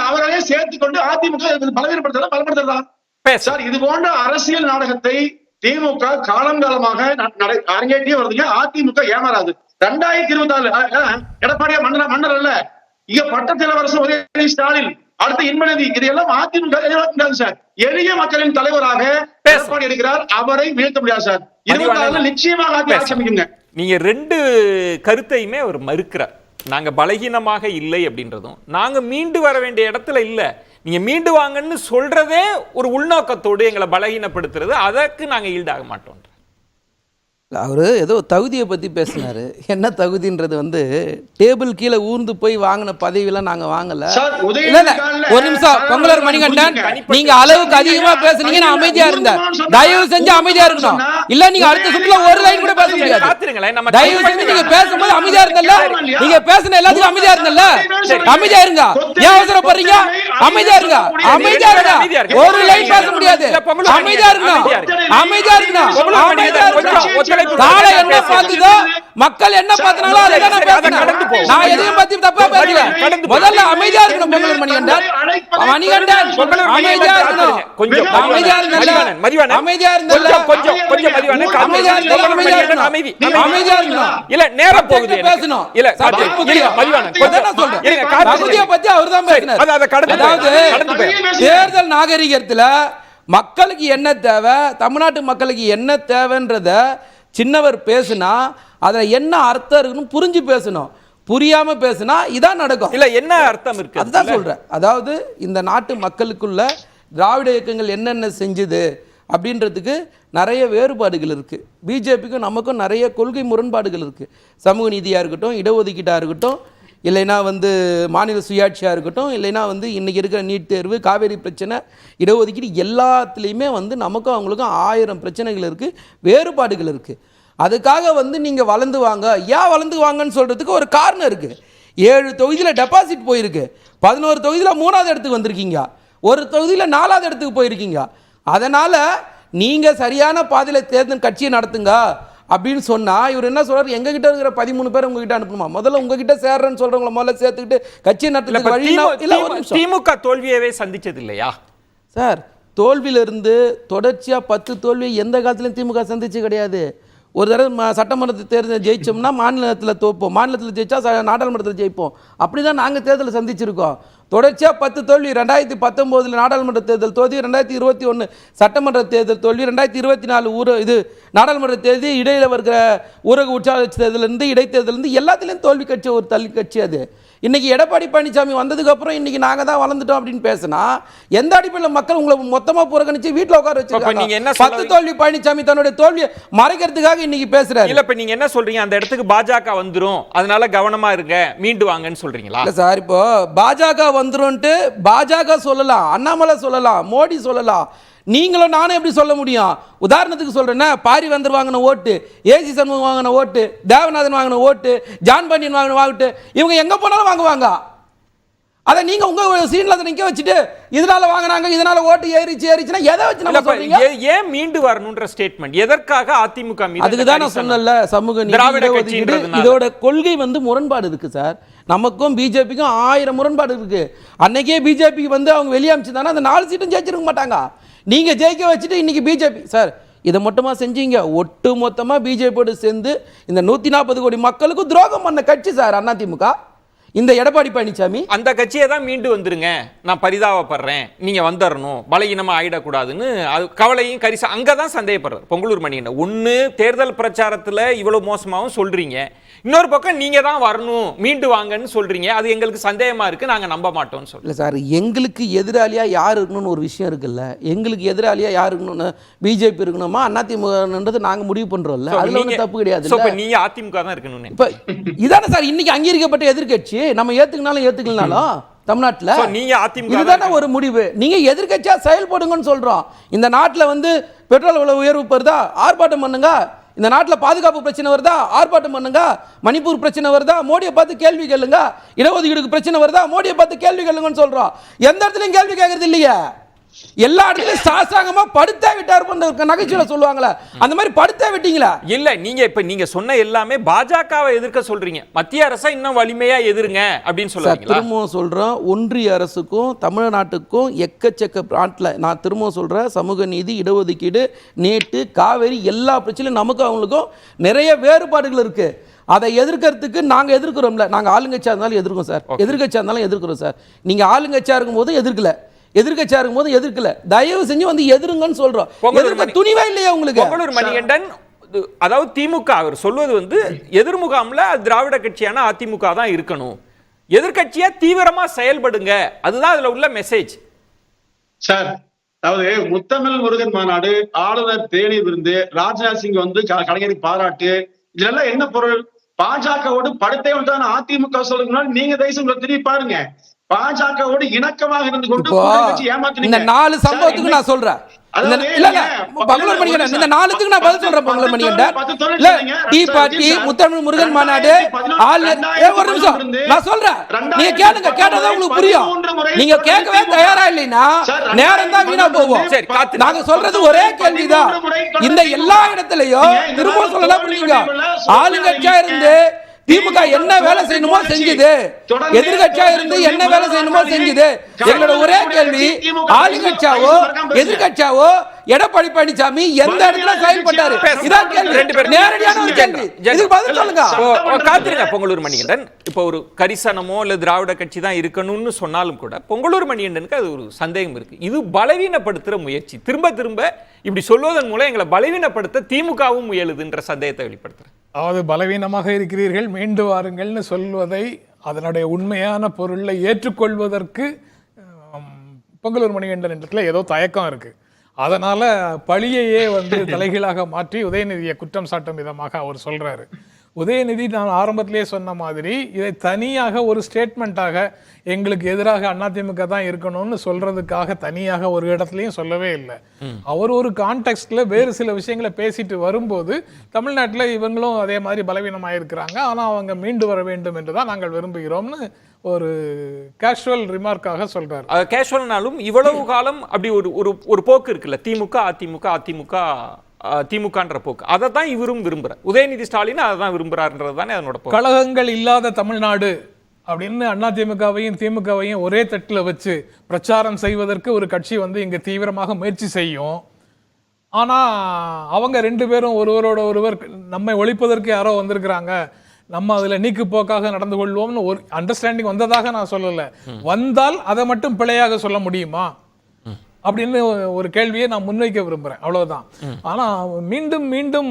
அவர்களே சேர்த்து கொண்டு அதிமுக பலவீனப்படுத்தலாம். சார், இது போன்ற அரசியல் நாடகத்தை திமுக காலங்காலமாக அரங்கேற்றியே வருதுங்க. அதிமுக ஏமாறாது. 2024 எடப்பாடியா மன்னர் அல்ல, இங்க பட்டத்தில வருஷம் உதயநிதி ஸ்டாலின், அடுத்த இன்பநிதி, இதையெல்லாம் அதிமுக சார். எளிய மக்களின் தலைவராக எடப்பாடி இருக்கிறார், அவரை வீழ்த்த முடியாது சார். 24 நிச்சயமாக ஆட்சி. நீங்க 2 கருத்தையுமே அவர் மறுக்கிறார். நாங்க பலகீனமாக இல்லை அப்படின்றதும், நாங்க மீண்டு வர வேண்டிய இடத்துல இல்ல, நீங்க மீண்டு வாங்கன்னு சொல்றதே ஒரு உள்நோக்கத்தோடு எங்களை பலகீனப்படுத்துறது, அதற்கு நாங்க ஈடாக மாட்டோம். அவர் ஏதோ தகுதியை பற்றி பேசினார். என்ன தகுதின்றது டேபிள் கீழே ஊர்ந்து போய் வாங்கின பதவியெல்லாம் நாங்கள் வாங்கலை. இல்லை இல்லை, ஒரு நிமிஷம். பொங்கலூர் மணிகண்டன், நீங்கள் அளவுக்கு அதிகமாக பேசுனீங்க, நான் அமைதியாக இருந்தேன். தயவு செஞ்சு அமைதியாக இருக்கணும். இல்லை நீங்கள் அடுத்த சுற்றுல ஒரு லைன் கூட பேச முடியாது. தயவு செஞ்சு நீங்கள் பேசும்போது அமைதியாக இருந்தல்ல, நீங்கள் பேசுன எல்லாத்துக்கும் அமைதியாக இருந்தல்ல, அமைதியா இருங்க. ஏன் அவசரப்படுறீங்க? அமைதியா இருங்க, அமைதியா இருங்க. ஒரு லைன் பேச முடியாது. அமைதியா இருங்க, அமைதியா இருங்க, அமைதியா இருங்க. நாளை என்ன பார்த்ததோ மக்கள் என்ன பார்த்தாங்களோ நான் எதையும் பத்தி தப்பா பேசல. முதல்ல அமைதியா இருக்கணும். பொங்கலூர் மணிகண்டன் அமைதியா இருக்கணும். கொஞ்சம் அமைதியா இருங்க. அமைதியா இருங்க. கொஞ்சம் அமைதியா இருங்க. அமைதியா இருக்கணும். இல்ல நேரம் போகுது, பேசணும். இல்ல தகுதியை பத்தி அவர்தான் பேசினார். அதாவது தேர்தல் நாகரிகத்துல மக்களுக்கு என்ன தேவை, தமிழ்நாட்டு மக்களுக்கு என்ன தேவைன்றத சின்னவர் பேசுனா அதில் என்ன அர்த்தம் இருக்குன்னு புரிஞ்சு பேசணும். புரியாம பேசுனா இதான் நடக்கும். இல்ல என்ன அர்த்தம் இருக்கு அதுதான் சொல்றேன். அதாவது இந்த நாட்டு மக்களுக்குள்ள திராவிட இயக்கங்கள் என்னென்ன செஞ்சுது அப்படின்றதுக்கு நிறைய வேறுபாடுகள் இருக்குது. பிஜேபிக்கும் நமக்கும் நிறைய கொள்கை முரண்பாடுகள் இருக்குது. சமூக நீதியாக இருக்கட்டும், இடஒதுக்கீட்டாக இருக்கட்டும், இல்லைன்னா மாநில சுயாட்சியாக இருக்கட்டும், இல்லைன்னா இன்றைக்கி இருக்கிற நீட் தேர்வு, காவேரி பிரச்சனை, இடஒதுக்கீடு, எல்லாத்துலேயுமே நமக்கும் அவங்களுக்கும் 1000 பிரச்சனைகள் இருக்குது, வேறுபாடுகள் இருக்குது. அதுக்காக நீங்கள் வளர்ந்து வாங்க, ஏன் வளர்ந்து வாங்கன்னு சொல்கிறதுக்கு ஒரு காரணம் இருக்குது. 7 தொகுதியில் டெபாசிட் போயிருக்கு, 11 தொகுதியில் 3ஆவது இடத்துக்கு வந்திருக்கீங்க, ஒரு தொகுதியில் 4ஆவது இடத்துக்கு போயிருக்கீங்க. அதனால் நீங்கள் சரியான பாதையில் தேர்தல் கட்சியை நடத்துங்க அப்படின்னு சொன்னா இவர் என்ன சொல்றாரு? எங்ககிட்ட இருக்கிற 13 பேர் உங்ககிட்ட அனுப்பணுமா? முதல்ல உங்ககிட்ட சேர்றேன்னு சொல்றவங்கள முதல்ல சேர்த்துக்கிட்டு கட்சியை நடத்துறதுக்கு வழி இல்ல. திமுக தோல்வியவே சந்திச்சது இல்லையா சார்? தோல்வியிலிருந்து தொடர்ச்சியா 10 தோல்வி எந்த காலத்திலும் திமுக சந்திச்சு கிடையாது. ஒரு தடவை சட்டமன்றத்தை தேர்தல் ஜெயிச்சோம்னா மாநிலத்தில் தோப்போம், மாநிலத்தில் ஜெயிச்சா நாடாளுமன்றத்தில் ஜெயிப்போம். அப்படிதான் நாங்கள் தேர்தலை சந்திச்சிருக்கோம். தொடர்ச்சியாக 10 தோல்வி. 2019 நாடாளுமன்ற தேர்தல் தோல்வி, 2021 சட்டமன்ற தேர்தல் தோல்வி, 2024 நாடாளுமன்ற தேர்தல், இடையில வருகிற ஊரக உற்சாக தேர்தலிருந்து இடைத்தேர்தலிருந்து எல்லாத்துலேயும் தோல்வி கட்சி, ஒரு தள்ளி கட்சி அது. இன்னைக்கு எடப்பாடி பழனிசாமி வந்ததுக்கு அப்புறம் இன்னைக்கு நாங்க தான் வளர்ந்துட்டோம் அப்படின்னு பேசினா எந்த அடிப்படையில் மக்கள் உங்களை மொத்தமா புறக்கணிச்சு வீட்டுல உட்கார வச்சிருக்காங்க? 10 தோல்வி பழனிசாமி தன்னுடைய தோல்வியை மறைக்கிறதுக்காக இன்னைக்கு பேசுறாரு. இல்ல இப்ப நீங்க என்ன சொல்றீங்க? அந்த இடத்துக்கு பாஜக வந்துரும், அதனால கவனமா இருங்க, மீண்டு வாங்கன்னு சொல்றீங்களா? இல்ல சார், இப்போ பாஜக வந்துரும்ட்டு பாஜக சொல்லலாம், அண்ணாமலை சொல்லலாம், மோடி சொல்லலாம், நீங்களும் நானும் எப்படி சொல்ல முடியும்? உதாரணத்துக்கு சொல்றேன்னா, பாரி வந்து வாங்கின ஓட்டு, ஏசி சண்முகம் வாங்கின ஓட்டு, தேவநாதன் வாங்கின ஓட்டு, ஜான் பாண்டியன் வாங்கின ஓட்டு, இவங்க எங்க போனாலும் வாங்குவாங்க. அதை நீங்க உங்க சீன்ல நிக்க வச்சுட்டு இதனால வாங்குறாங்க, இதனால ஓட்டு ஏறிச்சுன்னா எதை வச்சு நம்ம சொல்றீங்க? ஏன் மீண்டு வரணும்ன்ற ஸ்டேட்மெண்ட் எதற்காக அதிமுக மீது? அதுக்கு தான் நான் சொன்னேன்ல, சமூக நீதி இதோட கொள்கை வந்து முரண்பாடு இருக்கு சார். நமக்கும் பிஜேபிக்கும் 1000 முரண்பாடு இருக்கு. அன்னைக்கே பிஜேபிக்கு வந்து அவங்க வெளியே அமைச்சிருந்தாங்கன்னா அந்த 4 சீட்டும் ஜெயிச்சிருக்க மாட்டாங்க. நீங்க ஜெயிக்க வச்சுட்டு இன்னைக்கு பிஜேபி சார் இதை மட்டுமா செஞ்சீங்க? ஒட்டு மொத்தமா பிஜேபியோடு சேர்ந்து இந்த 140 கோடி மக்களுக்கு துரோகம் பண்ண கட்சி சார் அதிமுக. இந்த எடப்பாடி பழனிசாமி அந்த கட்சியை தான் மீண்டு வந்துருங்க, நான் பரிதாபப்படுறேன், நீங்க வந்துடணும், பலகீனமா ஆயிடக்கூடாதுன்னு அது கவலையும் கரிசா அங்கதான் சந்தேகப்படுறாரு பொங்கலூர் மணிகண்டன். ஒண்ணு தேர்தல் பிரச்சாரத்துல இவ்வளவு மோசமாவும் சொல்றீங்க, இன்னொரு பக்கம் நீங்க தான் வரணும் மீண்டு வாங்கன்னு சொல்றீங்க. அது எங்களுக்கு சந்தேகமா இருக்கு, நாங்க நம்ப மாட்டோம்னு சொல்ல. இல்லை சார், எங்களுக்கு எதிராளியா யார் இருக்கணும்னு ஒரு விஷயம் இருக்குல்ல. எங்களுக்கு எதிராளியா யார் இருக்கணும்னு பிஜேபி இருக்கணுமா அதிமுகன்றது நாங்க முடிவு பண்றோம்ல, அதுல ஒன்றும் தப்பு கிடையாது. நீங்க அதிமுக தான் இருக்கணும்னு இப்ப இதானே சார் இன்னைக்கு அங்கீகரிக்கப்பட்ட எதிர்க்கட்சி. நம்ம ஏத்துக்கினாலும் ஏத்துக்கலனாலும் தமிழ்நாட்டுல நீங்க அதிமுக இதுதானே ஒரு முடிவு. நீங்க எதிர்க்கட்சியா செயல்படுங்கன்னு சொல்றோம். இந்த நாட்டுல வந்து பெட்ரோல் விலை உயர்வு வருதா, ஆர்ப்பாட்டம் பண்ணுங்க. இந்த நாட்டில் பாதுகாப்பு பிரச்சனை வருதா, ஆர்ப்பாட்டம் பண்ணுங்க. மணிப்பூர் பிரச்சனை வருதா, மோடியை பார்த்து கேள்வி கேளுங்க. இடஒதுக்கீடுக்கு பிரச்சனை வருதா, மோடியை பார்த்து கேள்வி கேளுங்கன்னு சொல்றோம். எந்த இடத்துலையும் கேள்வி கேட்கறது இல்லையா? எல்லா இடத்துலயும் சாசாங்கமா படுத்தே விட்டார் நகைச்சுவை சொல்லுவாங்களா, அந்த மாதிரி படுத்தே விட்டீங்களா? இல்ல நீங்க இப்ப நீங்க சொன்ன எல்லாமே பாஜகவை எதிர்க்க சொல்றீங்க, மத்திய அரசை இன்னும் வலிமையா எதிருங்க அப்படின்னு சொல்றீங்க. திரும்பவும் சொல்றேன், ஒன்றிய அரசுக்கும் தமிழ்நாட்டுக்கும் எக்கச்சக்க நாட்டில் நான் திரும்பவும் சொல்றேன், சமூக நீதி, இடஒதுக்கீடு, நேட்டு, காவேரி எல்லா பிரச்சனையும் நமக்கும் அவங்களுக்கும் நிறைய வேறுபாடுகள் இருக்கு. அதை எதிர்க்கிறதுக்கு நாங்க எதிர்க்கிறோம்ல. நாங்க ஆளுங்கட்சியா இருந்தாலும் எதிர்க்கிறோம் சார், எதிர்க்கட்சியா இருந்தாலும் எதிர்க்கிறோம் சார். நீங்க ஆளுங்கட்சியா இருக்கும் போது எதிர்க்கல, எதிர்க்கட்சியா இருக்கும் போது எதிர்க்கல. தயவு செஞ்சு வந்து எதிருங்கன்னு சொல்றோம். எதிர்க்க துணிவே இல்லையா உங்களுக்கு? பொங்கலூர் மணிகண்டன் அதாவது திமுக அவர் சொல்வது வந்து எதிர்முகாம்ல திராவிட கட்சியான அதிமுக தான் இருக்கணும், எதிர்க்கட்சியா தீவிரமா செயல்படுங்க, அதுதான் அதுல உள்ள மெசேஜ் சார். அதாவது முத்தமிழ் முருகன் மாநாடு, ஆளுநர் தேநீர் விருந்து, ராஜ்நாத் சிங் வந்து கலைஞரை பாராட்டு, இதெல்லாம் என்ன பொருள்? பாஜகவோடு படுத்தே வந்தான அதிமுக சொல்லுங்க. நீங்க தயவுசெய்து திரும்பி பாருங்க, பாஜகவோடு இணக்கமாக இருந்து கொண்டு இந்த 4 சம்பவத்துக்கு நான் சொல்றேன். பங்களூர் மணிகண்டன் இந்த 4த்துக்கு நான் பதில் சொல்றேன். பங்களூர் மணிகண்டன் டீ பார்ட்டி, முத்தமிழ் முருகன் மாநாடு, ஒரு நிமிஷம் நான் சொல்றேன், நீங்க கேளுங்க, கேட்டதா உங்களுக்கு புரியும். நீங்க கேட்கவே தயாரா இல்லைன்னா நேரம் தான் வீணா போகும். நாங்க சொல்றது ஒரே கேள்விதான். இந்த எல்லா இடத்துலயும் திரும்ப சொல்லலாம் புரியுங்க, ஆளுங்கட்சியா இருந்து திமுக என்ன வேலை செய்யணுமோ செஞ்சது, எதிர்கட்சியா இருந்து என்ன வேலை செய்யணுமோ செஞ்சது. எங்களோட ஒரே கேள்வி, ஆளுங்கட்சியாவோ எதிர்கட்சியாவோ எடப்பாடி பழனிசாமி எந்த இடத்துல செயல்பட்டாரு, இதான் கேள்வி. நேரடியான ஒரு கேள்வி, இதுக்கு பதில் சொல்லுங்க. காத்திருங்க பொங்கலூர் மணிகண்டன். இப்போ ஒரு கரிசனமோ இல்ல திராவிட கட்சி தான் இருக்கணும்னு சொன்னாலும் கூட பொங்கலூர் மணிகண்டனுக்கு அது ஒரு சந்தேகம் இருக்கு. இது பலவீனப்படுத்துற முயற்சி, திரும்ப திரும்ப இப்படி சொல்வதன் மூலம் எங்களை பலவீனப்படுத்த திமுகவும் முயலுதுன்ற சந்தேகத்தை வெளிப்படுத்துறேன். அதாவது பலவீனமாக இருக்கிறீர்கள், மீண்டு வாருங்கள்னு சொல்வதை அதனுடைய உண்மையான பொருளை ஏற்றுக்கொள்வதற்கு பொங்கலூர் மணிகண்டன் இடத்துல ஏதோ தயக்கம் இருக்கு. அதனால பழியையே வந்து தலைகீழாக மாற்றி உதயநிதியை குற்றம் சாட்டும் விதமாக அவர் சொல்றாரு. உதயநிதி நான் ஆரம்பத்திலேயே சொன்ன மாதிரி இதை தனியாக ஒரு ஸ்டேட்மெண்ட்டாக எங்களுக்கு எதிராக அதிமுக தான் இருக்கணும்னு சொல்றதுக்காக தனியாக ஒரு இடத்துலையும் சொல்லவே இல்லை. அவர் ஒரு கான்டெக்ட்ல வேறு சில விஷயங்களை பேசிட்டு வரும்போது தமிழ்நாட்டில் இவங்களும் அதே மாதிரி பலவீனமாக இருக்கிறாங்க, ஆனால் அவங்க மீண்டு வர வேண்டும் என்று தான் நாங்கள் விரும்புகிறோம்னு ஒரு கேஷுவல் ரிமார்க்காக சொல்றாரு. கேஷுவல்னாலும் இவ்வளவு காலம் அப்படி ஒரு போக்கு இருக்குல்ல, திமுக அதிமுக அதிமுக திமுகன்ற போக்கு, அதை தான் இவரும் விரும்புறார். உதயநிதி ஸ்டாலின் அதை தான் விரும்புறாருன்றது தானே அதனோட போக்கு. கழகங்கள் இல்லாத தமிழ்நாடு அப்படின்னு அதிமுகவையும் திமுகவையும் ஒரே தட்டில் வச்சு பிரச்சாரம் செய்வதற்கு ஒரு கட்சி வந்து இங்க தீவிரமாக முயற்சி செய்யும். ஆனா அவங்க 2 பேரும் ஒருவரோட ஒருவர் நம்மை ஒழிப்பதற்கு யாரோ வந்திருக்கிறாங்க, நம்ம அதுல நீக்கு போக்காக நடந்து கொள்வோம்னு ஒரு அண்டர்ஸ்டாண்டிங் வந்ததாக நான் சொல்லல. வந்தால் அதை மட்டும் பிழையாக சொல்ல முடியுமா அப்படின்னு ஒரு கேள்வியை நான் முன்வைக்க விரும்புறேன், அவ்வளவுதான். ஆனா மீண்டும் மீண்டும்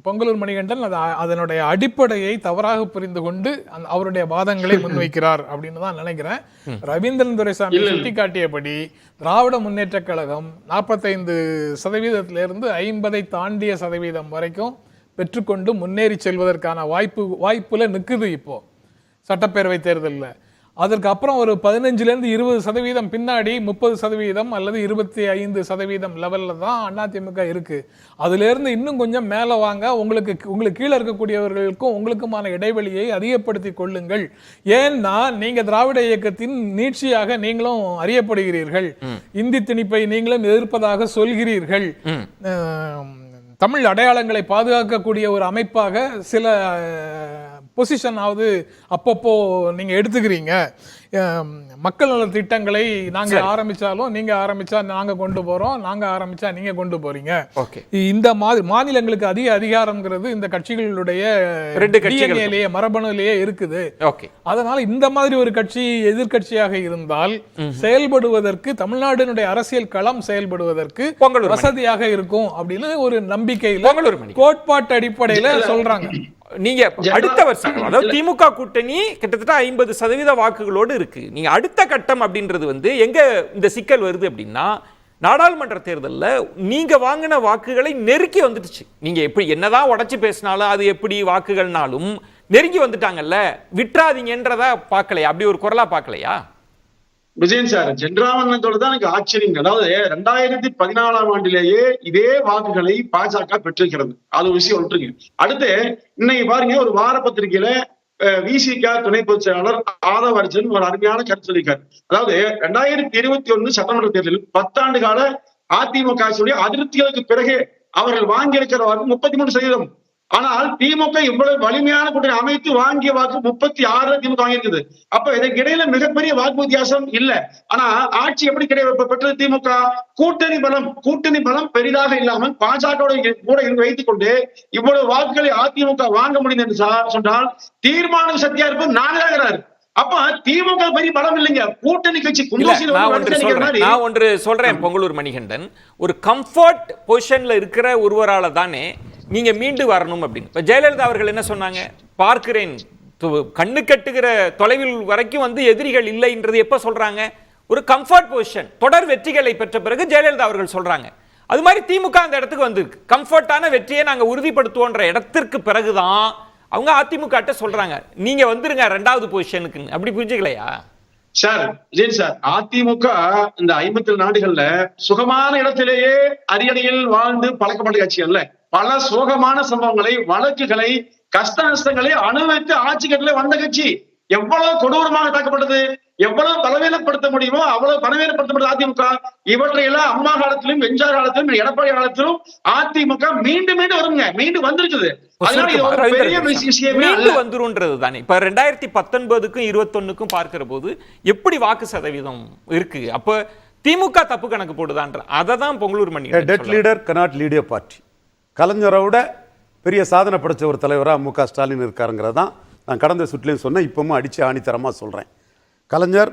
பொங்கலூர் மணிகண்டன் அதனுடைய அடிப்படையை தவறாக புரிந்து கொண்டு அவருடைய வாதங்களை முன்வைக்கிறார் அப்படின்னு தான் நினைக்கிறேன். ரவீந்திரன் துரைசாமி சுட்டிக்காட்டியபடி திராவிட முன்னேற்ற கழகம் 45% 50 தாண்டிய சதவீதம் வரைக்கும் பெற்றுக்கொண்டு முன்னேறி செல்வதற்கான வாய்ப்புல நிற்குது இப்போ சட்டப்பேரவை தேர்தலில். அதற்கு அப்புறம் ஒரு 15லேருந்து 20% பின்னாடி 30% அல்லது 25% லெவலில் தான் அதிமுக இருக்கு. அதிலிருந்து இன்னும் கொஞ்சம் மேலே வாங்க, உங்களுக்கு கீழே இருக்கக்கூடியவர்களுக்கும் உங்களுக்குமான இடைவெளியை அதிகப்படுத்தி கொள்ளுங்கள். ஏன்னா நீங்க திராவிட இயக்கத்தின் நீட்சியாக நீங்களும் அறியப்படுகிறீர்கள், இந்தி திணிப்பை நீங்களும் எதிர்ப்பதாக சொல்கிறீர்கள், தமிழ் அடையாளங்களை பாதுகாக்கக்கூடிய ஒரு அமைப்பாக சில பொசிஷனாவது அப்பப்போ நீங்க எடுத்துக்கிறீங்க. மக்கள் நல திட்டங்களை நாங்க ஆரம்பிச்சாலும் நீங்க ஆரம்பிச்சா நாங்க கொண்டு போறோம், நாங்க ஆரம்பிச்சா நீங்க கொண்டு போறீங்க. இந்த மாதிரி மாநிலங்களுக்கு அதிக அதிகாரம்ங்கிறது இந்த கட்சிகளுடைய மரபணுலேயே இருக்குது. அதனால இந்த மாதிரி ஒரு கட்சி எதிர்கட்சியாக இருந்தால் செயல்படுவதற்கு, தமிழ்நாட்டினுடைய அரசியல் களம் செயல்படுவதற்கு வசதியாக இருக்கும் அப்படின்னு ஒரு நம்பிக்கையில கோட்பாட்டு அடிப்படையில சொல்றாங்க. நீங்க அடுத்த வருஷம், அதாவது திமுக கூட்டணி கிட்டத்தட்ட 50% வாக்குகளோடு இருக்கு. நீங்க அடுத்த கட்டம் அப்படின்றது எங்க இந்த சிக்கல் வருது அப்படின்னா, நாடாளுமன்ற தேர்தலில் நீங்க வாங்கின வாக்குகளை நெருக்கி வந்துடுச்சு. நீங்க எப்படி என்னதான் உடைச்சு பேசினாலும், அது எப்படி வாக்குகள்னாலும் நெருங்கி வந்துட்டாங்கல்ல, விட்டுறாதீங்கன்றதா பார்க்கலையா? அப்படி ஒரு குரலா பார்க்கலையா? விஜயன் சார், ஜென்ராமன் தான் எனக்கு ஆச்சரியம். அதாவது 2014ஆம் ஆண்டிலேயே இதே வாக்குகளை பாஜக பெற்றிருக்கிறது. அது ஒரு விஷயம் விட்டுருங்க. அடுத்து இன்னைக்கு பாருங்க, ஒரு வார பத்திரிகையில விசிக துணை பொதுச் செயலாளர் ஆதவ அர்ஜுன் ஒரு அருமையான கருத்து சொல்லியிருக்காரு. அதாவது 2021 சட்டமன்ற தேர்தலில் 10 ஆண்டு கால அதிமுக அதிருப்திகளுக்கு பிறகு அவர்கள் வாங்கியிருக்கிற வாக்கு 33%. ஆனால் திமுக இவ்வளவு வலிமையான கூட்டணி அமைத்து வாங்கிய வாக்கு 36 திமுக வாங்கியிருக்குது. அப்ப இதற்கு இடையில மிகப்பெரிய வாக்கு வித்தியாசம் இல்ல. ஆனா ஆட்சி எப்படி பெற்றது திமுக? கூட்டணி பலம் பெரிதாக இல்லாமல் பாஜக கூட வைத்துக் கொண்டு இவ்வளவு வாக்குகளை அதிமுக வாங்க முடியும் என்று சொன்னால் தீர்மான சக்தியா இருப்பது நான்காகிறார். அப்ப திமுக பெரிய பலம் இல்லைங்க, கூட்டணி கட்சி. நான் ஒன்று சொல்றேன் பொங்கலூர் மணிகண்டன், ஒரு கம்ஃபர்ட் பொசிஷன்ல இருக்கிற ஒருவரால தானே நீங்க மீண்டு வரணும் அப்படின்னு. இப்ப ஜெயலலிதா அவர்கள் என்ன சொன்னாங்க? பார்க்கிறேன், கண்ணு கட்டுகிற தொலைவில் வரைக்கும் எதிரிகள் இல்லைன்றது எப்ப சொல்றாங்க? ஒரு கம்ஃபர்ட் பொசிஷன், தொடர் வெற்றிகளை பெற்ற பிறகு ஜெயலலிதா அவர்கள் சொல்றாங்க. அது மாதிரி திமுக அந்த இடத்துக்கு வந்திருக்கு. கம்ஃபர்ட்டான வெற்றியை நாங்க உறுதிப்படுத்துவோன்ற இடத்திற்கு பிறகுதான் அவங்க அதிமுக சொல்றாங்க, நீங்க வந்துருங்க 2வது பொசிஷனுக்கு. அப்படி புரிஞ்சுக்கலையா சார்? விஜயன் சார், அதிமுக இந்த 54 நாடுகள்ல சுகமான இடத்திலேயே அரியணையில் வாழ்ந்து பழக்கப்பட்ட கட்சி அல்ல. பல சோகமான சம்பவங்களை, வழக்குகளை, கஷ்ட நஷ்டங்களை அனுபவித்து ஆட்சி கட்டில வந்த கட்சி. எவ்வளவு கொடூரமாக தாக்கப்பட்டது, எவ்வளவு பலவீனப்படுத்த முடியுமோ அவ்வளவு பலவீனப்படுத்தப்பட்டது அதிமுக. இவற்றையெல்லாம் அம்மா காலத்திலும், எம்ஜிஆர் காலத்திலும், எடப்பாடி காலத்திலும் அதிமுக மீண்டும் வருங்க, மீண்டும் வந்திருக்குது. வந்துருன்றது தானே. இப்ப 2019க்கும் 21க்கும் பார்க்கிற போது எப்படி வாக்கு சதவீதம் இருக்கு? அப்ப திமுக தப்பு கணக்கு போடுதான்ற அதை தான் Pongalur Mani dead leader cannot lead a party. கலைஞரோட பெரிய சாதனை படைச்ச ஒரு தலைவராக மு.க. ஸ்டாலின் இருக்காருங்கிறது தான் நான் கடந்த சுற்றுலையும் சொன்னேன், இப்பவும் அடிச்சு ஆணித்தரமாக சொல்கிறேன். கலைஞர்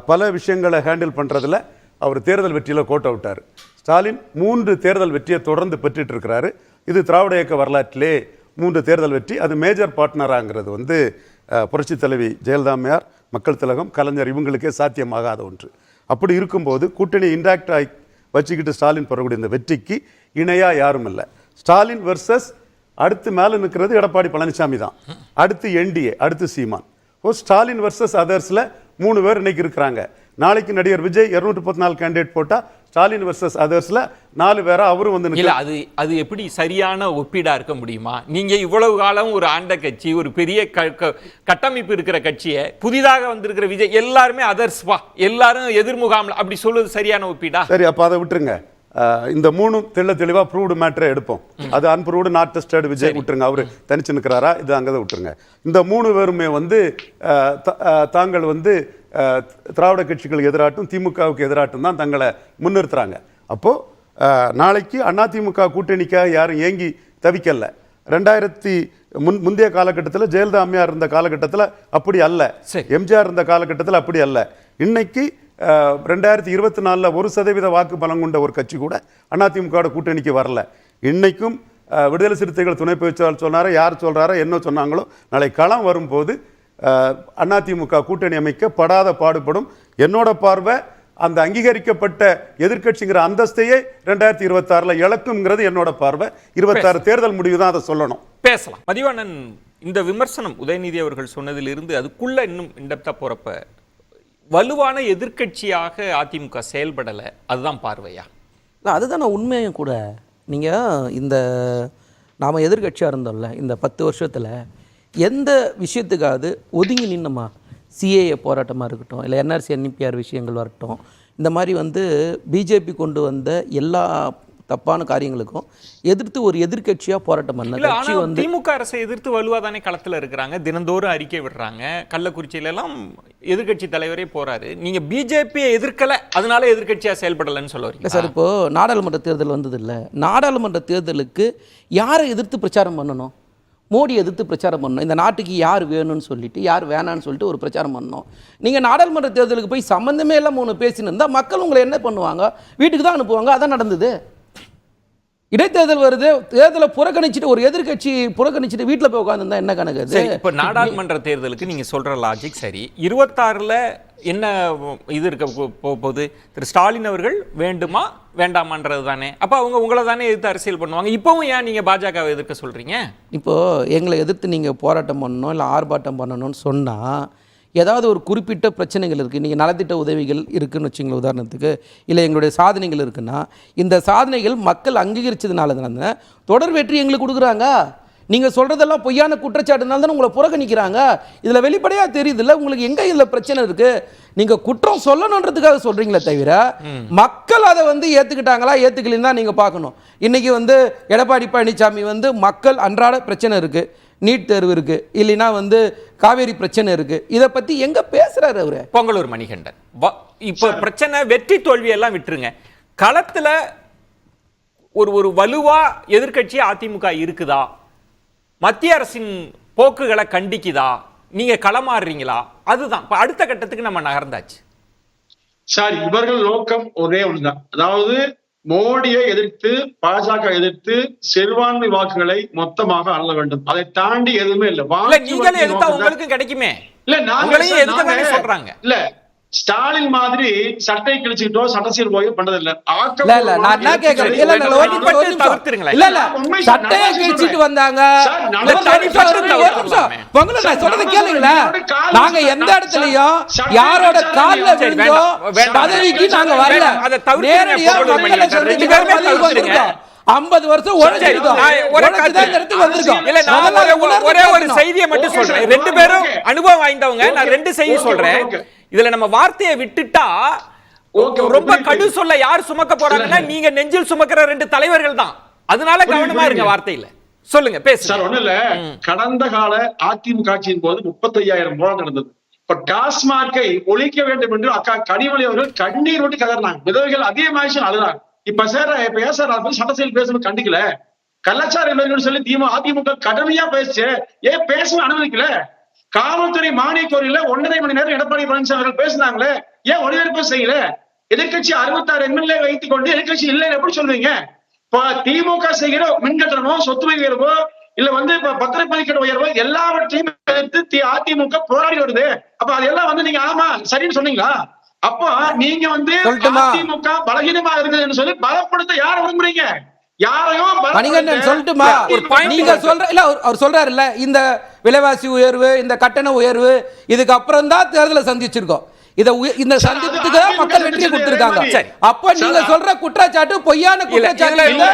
பல விஷயங்களை ஹேண்டில் பண்ணுறதுல அவர் தேர்தல் வெற்றியில் கோட்டை விட்டார். ஸ்டாலின் 3 தேர்தல் வெற்றியை தொடர்ந்து பெற்றுட்டு இருக்கிறாரு. இது திராவிட இயக்க வரலாற்றிலே 3 தேர்தல் வெற்றி. அது மேஜர் பார்ட்னராங்கிறது புரட்சி தலைவி ஜெயலலிதா அம்மையார், மக்கள் திலகம், கலைஞர் இவங்களுக்கே சாத்தியமாகாத ஒன்று. அப்படி இருக்கும்போது கூட்டணி இன்டாக்டாக வச்சுக்கிட்டு ஸ்டாலின் பெறக்கூடிய இந்த வெற்றிக்கு இணையாக யாரும் இல்லை. ஸ்டாலின் வெர்சஸ் அடுத்து மேலே நிற்கிறது எடப்பாடி பழனிசாமி தான், அடுத்து என்டிஏ, அடுத்து சீமான். ஸ்டாலின் வெர்சஸ் அதர்ஸில் 3 பேர் இன்னைக்கு இருக்கிறாங்க. நாளைக்கு நடிகர் விஜய் 214 கேண்டிடேட் போட்டா ஸ்டாலின் வெர்சஸ் அதர்ஸ்ல 4 பேரா அவரும் அது எப்படி சரியான ஒப்பீடா இருக்க முடியுமா? நீங்க இவ்வளவு காலம் ஒரு ஆண்ட கட்சி, ஒரு பெரிய கட்டமைப்பு இருக்கிற கட்சியை புதிதாக வந்திருக்கிற விஜய் எல்லாருமே அதர்ஸ் வா, எல்லாரும் எதிர்முகாம்ல, அப்படி சொல்லுவது சரியான ஒப்பீடா? சரி, அப்ப அதை விட்டுருங்க. இந்த 3 தெளிவா ப்ரூவ்டு மேட்டரை எடுப்போம். அது அன்ப்ரூவ்டு நாட் டெஸ்டட் விஜய் விட்டுருங்க, அவரு தனிச்சு நிற்கிறாரா இது அங்கதான் விட்டுருங்க. இந்த 3 பேருமே தாங்கள் திராவிட கட்சிகளுக்கு எதிராட்டும் திமுகவுக்கு எதிராட்டும் தான் தங்களை முன்னிறுத்துறாங்க. அப்போ நாளைக்கு அதிமுக கூட்டணிக்காக யாரும் ஏங்கி தவிக்கல. 2000 முந்தைய காலகட்டத்தில் ஜெயலலிதா அம்மையார் இருந்த காலகட்டத்தில் அப்படி அல்ல, எம்ஜிஆர் இருந்த காலகட்டத்தில் அப்படி அல்ல. இன்னைக்கு 2024 1% வாக்கு பலம் கொண்ட ஒரு கட்சி கூட அதிமுக கூட்டணிக்கு வரல. இன்னைக்கும் விடுதலை சிறுத்தைகள் துணை பேச்சாளர் சொன்னாரோ யார் சொல்றாரோ என்ன சொன்னாங்களோ, நாளை களம் வரும்போது அதிமுக கூட்டணி அமைக்க படாத பாடுபடும். என்னோட பார்வை அந்த அங்கீகரிக்கப்பட்ட எதிர்க்கட்சிங்கிற அந்தஸ்தையே 2026 இழக்கும்ங்கிறது என்னோட பார்வை. 26 தேர்தல் முடிவு தான் அதை சொல்லணும். பேசலாம். மதிவண்ணன் இந்த விமர்சனம் உதயநிதி அவர்கள் சொன்னதிலிருந்து அதுக்குள்ள இன்னும் இன்டெப்தா போறப்ப வலுவான எதிர்க்கட்சியாக அதிமுக செயல்படலை, அதுதான் பார்வையா? இல்லை, அதுதான் நான் உண்மையும் கூட. நீங்கள் இந்த நாம் எதிர்கட்சியாக இருந்தோம்ல இந்த 10 வருஷத்தில் எந்த விஷயத்துக்காவது ஒதுங்கி நின்னோமா? சிஏஏ போராட்டமாக இருக்கட்டும், இல்லை என்ஆர்சி என்இபிஆர் விஷயங்கள் வரட்டும், இந்த மாதிரி பிஜேபி கொண்டு வந்த எல்லா தப்பான காரியங்களுக்கும் எதிர்த்து ஒரு எதிர்க்கட்சியாக போராட்டம் பண்ண கட்சி திமுக அரசை எதிர்த்து வலுவா தானே களத்தில் இருக்கிறாங்க, தினந்தோறும் அறிக்கை விடுறாங்க. கள்ளக்குறிச்சியில எல்லாம் எதிர்க்கட்சி தலைவரே போறாரு. நீங்க பிஜேபியை எதிர்க்கல, அதனால எதிர்க்கட்சியா செயல்படலன்னு சொல்ல வரீங்க சார்? இப்போ நாடாளுமன்ற தேர்தல் வந்தது இல்லை, நாடாளுமன்ற தேர்தலுக்கு யாரை எதிர்த்து பிரச்சாரம் பண்ணணும்? மோடி எதிர்த்து பிரச்சாரம் பண்ணணும். இந்த நாட்டுக்கு யார் வேணும்னு சொல்லிட்டு யார் வேணான்னு சொல்லிட்டு ஒரு பிரச்சாரம் பண்ணணும். நீங்கள் நாடாளுமன்ற தேர்தலுக்கு போய் சம்மந்தமே இல்லாமல் ஒன்று பேசினிருந்தா மக்கள் உங்களை என்ன பண்ணுவாங்க? வீட்டுக்கு தான் அனுப்புவாங்க. அதான் நடந்தது. இடைத்தேர்தல் வருது, தேர்தலை புறக்கணிச்சுட்டு ஒரு எதிர்க்கட்சி புறக்கணிச்சுட்டு வீட்டில் போய் உட்காந்துருந்தா என்ன கணக்கு? சரி, இப்போ நாடாளுமன்ற தேர்தலுக்கு நீங்கள் சொல்கிற லாஜிக் சரி. 26ல் என்ன இது இருக்க போகுது? திரு ஸ்டாலின் அவர்கள் வேண்டுமா வேண்டாமான்றது தானே. அப்போ அவங்க உங்களை தானே எதிர்த்து அரசியல் பண்ணுவாங்க. இப்போவும் ஏன் நீங்கள் பாஜகவை எதிர்க்க சொல்கிறீங்க? இப்போது எங்களை எதிர்த்து நீங்கள் போராட்டம் பண்ணணும், இல்லை ஆர்ப்பாட்டம் பண்ணணும்னு சொன்னால் ஏதாவது ஒரு குறிப்பிட்ட பிரச்சனைகள் இருக்குது. இன்றைக்கி நலத்திட்ட உதவிகள் இருக்குதுன்னு வச்சுங்களேன் உதாரணத்துக்கு, இல்லை எங்களுடைய சாதனைகள் இருக்குன்னா, இந்த சாதனைகள் மக்கள் அங்கீகரித்ததுனால தானே தொடர் வெற்றி எங்களுக்கு கொடுக்குறாங்க. நீங்கள் சொல்கிறதெல்லாம் பொய்யான குற்றச்சாட்டுனால தானே உங்களை புறக்கணிக்கிறாங்க. இதில் வெளிப்படையாக தெரியுதுல்ல உங்களுக்கு எங்கே இதில் பிரச்சனை இருக்குது. நீங்கள் குற்றம் சொல்லணுன்றதுக்காக சொல்கிறீங்களே தவிர மக்கள் அதை ஏற்றுக்கிட்டாங்களா ஏற்றுக்கலன்னு தான் நீங்கள் பார்க்கணும். இன்றைக்கி எடப்பாடி பழனிசாமி மக்கள் அன்றாட பிரச்சனை இருக்குது, நீட் தேர்வு இருக்கு, இல்லைன்னா காவேரி பிரச்சனை இருக்கு, இதை பத்தி எங்க பேசுறாரு அவரு? பொங்கலூர் மணிகண்டன் இப்ப பிரச்சனை வெற்றி தோல்வி எல்லாம் விட்டுருங்க, களத்துல ஒரு வலுவா எதிர்க்கட்சி அதிமுக இருக்குதா? மத்திய அரசின் போக்குகளை கண்டிக்குதா? நீங்க களமாறுறீங்களா? அதுதான் அடுத்த கட்டத்துக்கு நம்ம நகர்ந்தாச்சு சார். இவர்கள் நோக்கம் ஒரே ஒன்றுதான், அதாவது மோடியை எதிர்த்து பாஜக எதிர்த்து சிறுபான்மை வாக்குகளை மொத்தமாக அள்ள வேண்டும். அதை தாண்டி எதுவுமே இல்லை. உங்களுக்கு கிடைக்குமே இல்ல, நாங்க சொல்றாங்க இல்ல ஸ்டாலின் மாதிரி சட்டை கிழிச்சுக்கிட்டோ சட்டசீல் போய் பண்றதில்ல. சட்டையை கிழிச்சிட்டு வந்தாங்க. நாங்க எந்த இடத்துலயும் யாரோட கால்ல விழுந்தோ பதவிக்கு நாங்க வரல. நேரடியா மக்களை சந்திச்சு 50 வருஷம் ஒரே ஒரு செய்தியை மட்டும் சொல்றேன். 2 பேரும் அனுபவம் வாய்ந்தவங்க. நான் 2 செய்தி சொல்றேன். இதுல நம்ம வார்த்தையை விட்டுட்டா ரொம்ப கடு சொல்ல யார் சுமக்க போறாங்கன்னா நீங்க நெஞ்சில் சுமக்கிற 2 தலைவர்கள் தான். அதனால கவனமா இருங்க வார்த்தையில. சொல்லுங்க, பேசு சார். ஒண்ணு இல்ல, கடந்த கால அதிமுக ஆட்சியின் போது 35,000 போராட்டம் நடந்தது. இப்ப டாஸ்மார்க்கை ஒழிக்க வேண்டும் என்று அக்கா கனிமொழி அவர்கள் கண்ணீர் விட்டு கதறினாங்க. விதவைகள் அதிகமாயிடுச்சு அழுதாங்க. இப்ப சட்டசீல் பேசணும் கண்டிக்கல. கள்ளச்சாரம் சொல்லி அதிமுக கடுமையா பேசு, ஏன் பேசவும் அனுமதிக்கல? காவல்துறை மானிய கோரில 1.5 மணி நேரம் எடப்பாடி பழனிசாமி அவர்கள் பேசினாங்களே, ஏன் ஒளிபரப்பு செய்யல? எதிர்கட்சி 66 எம்எல்ஏ வைத்துக் கொண்டு எதிர்கட்சி இல்லை எப்படி சொல்றீங்க? இப்ப திமுக செய்கிற மின்கட்டணமோ சொத்து வரி உயர்வோ இல்ல இப்ப பத்திரப்பதிக்கட்ட உயர்வோ எல்லாவற்றையும் எதிர்த்து அதிமுக போராடி வருது. அப்ப அதெல்லாம் நீங்க ஆமா சரின்னு சொன்னீங்களா? அப்போ நீங்க அதிமுக பலகீனமா இருக்குதுன்னு சொல்லி பலப்படுத்த யார விரும்புறீங்க? மணிகண்டன் சொல்லட்டுமா? நீங்க சொல்ற இல்ல, அவர் சொல்றாரு இல்ல, இந்த விலைவாசி உயர்வு, இந்த கட்டண உயர்வு, இதுக்கு அப்புறம் தான் தேர்தலை சந்திச்சிருக்கோம். இந்த சந்திப்புக்கு மக்கள் வெற்றி கொடுத்திருக்காங்க. அப்ப நீங்க சொல்ற குற்றச்சாட்டு பொய்யான குற்றச்சாட்டு,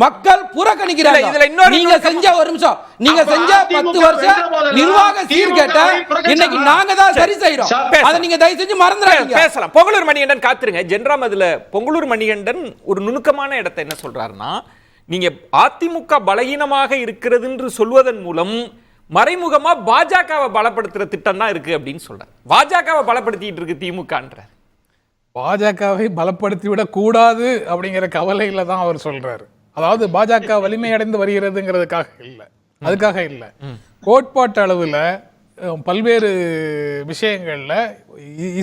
மக்கள் புறக்கணிக்கிறாங்க. நீங்க செஞ்ச ஒரு நிமிஷம், நீங்க செஞ்ச 10 வருஷம் நிர்வாக சீர்கேட்ட இன்னைக்கு நாங்க தான் சரி செய்யறோம். அதை நீங்க தயவு செஞ்சு மறந்துடாதீங்க. பேசலாம். பொங்கலூர் மணிகண்டன் காத்துருங்க. ஜென்ராம் அதுல பொங்கலூர் மணிகண்டன் ஒரு நுணுக்கமான இடத்தை என்ன சொல்றாருன்னா, நீங்க அதிமுக பலகீனமாக இருக்கிறது என்று சொல்வதன் மூலம் மறைமுகமா பாஜகவை பலப்படுத்துற திட்டம் தான் இருக்கு அப்படின்னு சொல்றாரு. பாஜகவை பலப்படுத்திட்டு இருக்கு திமுகன்ற. பாஜகவை பலப்படுத்தி விட கூடாது அப்படிங்கிற கவலையில தான் அவர் சொல்றாரு. அதாவது பாஜக வலிமை அடைந்து வருகிறதுங்கிறதுக்காக இல்லை, அதுக்காக இல்லை. கோட்பாட்டு அளவில் பல்வேறு விஷயங்கள்ல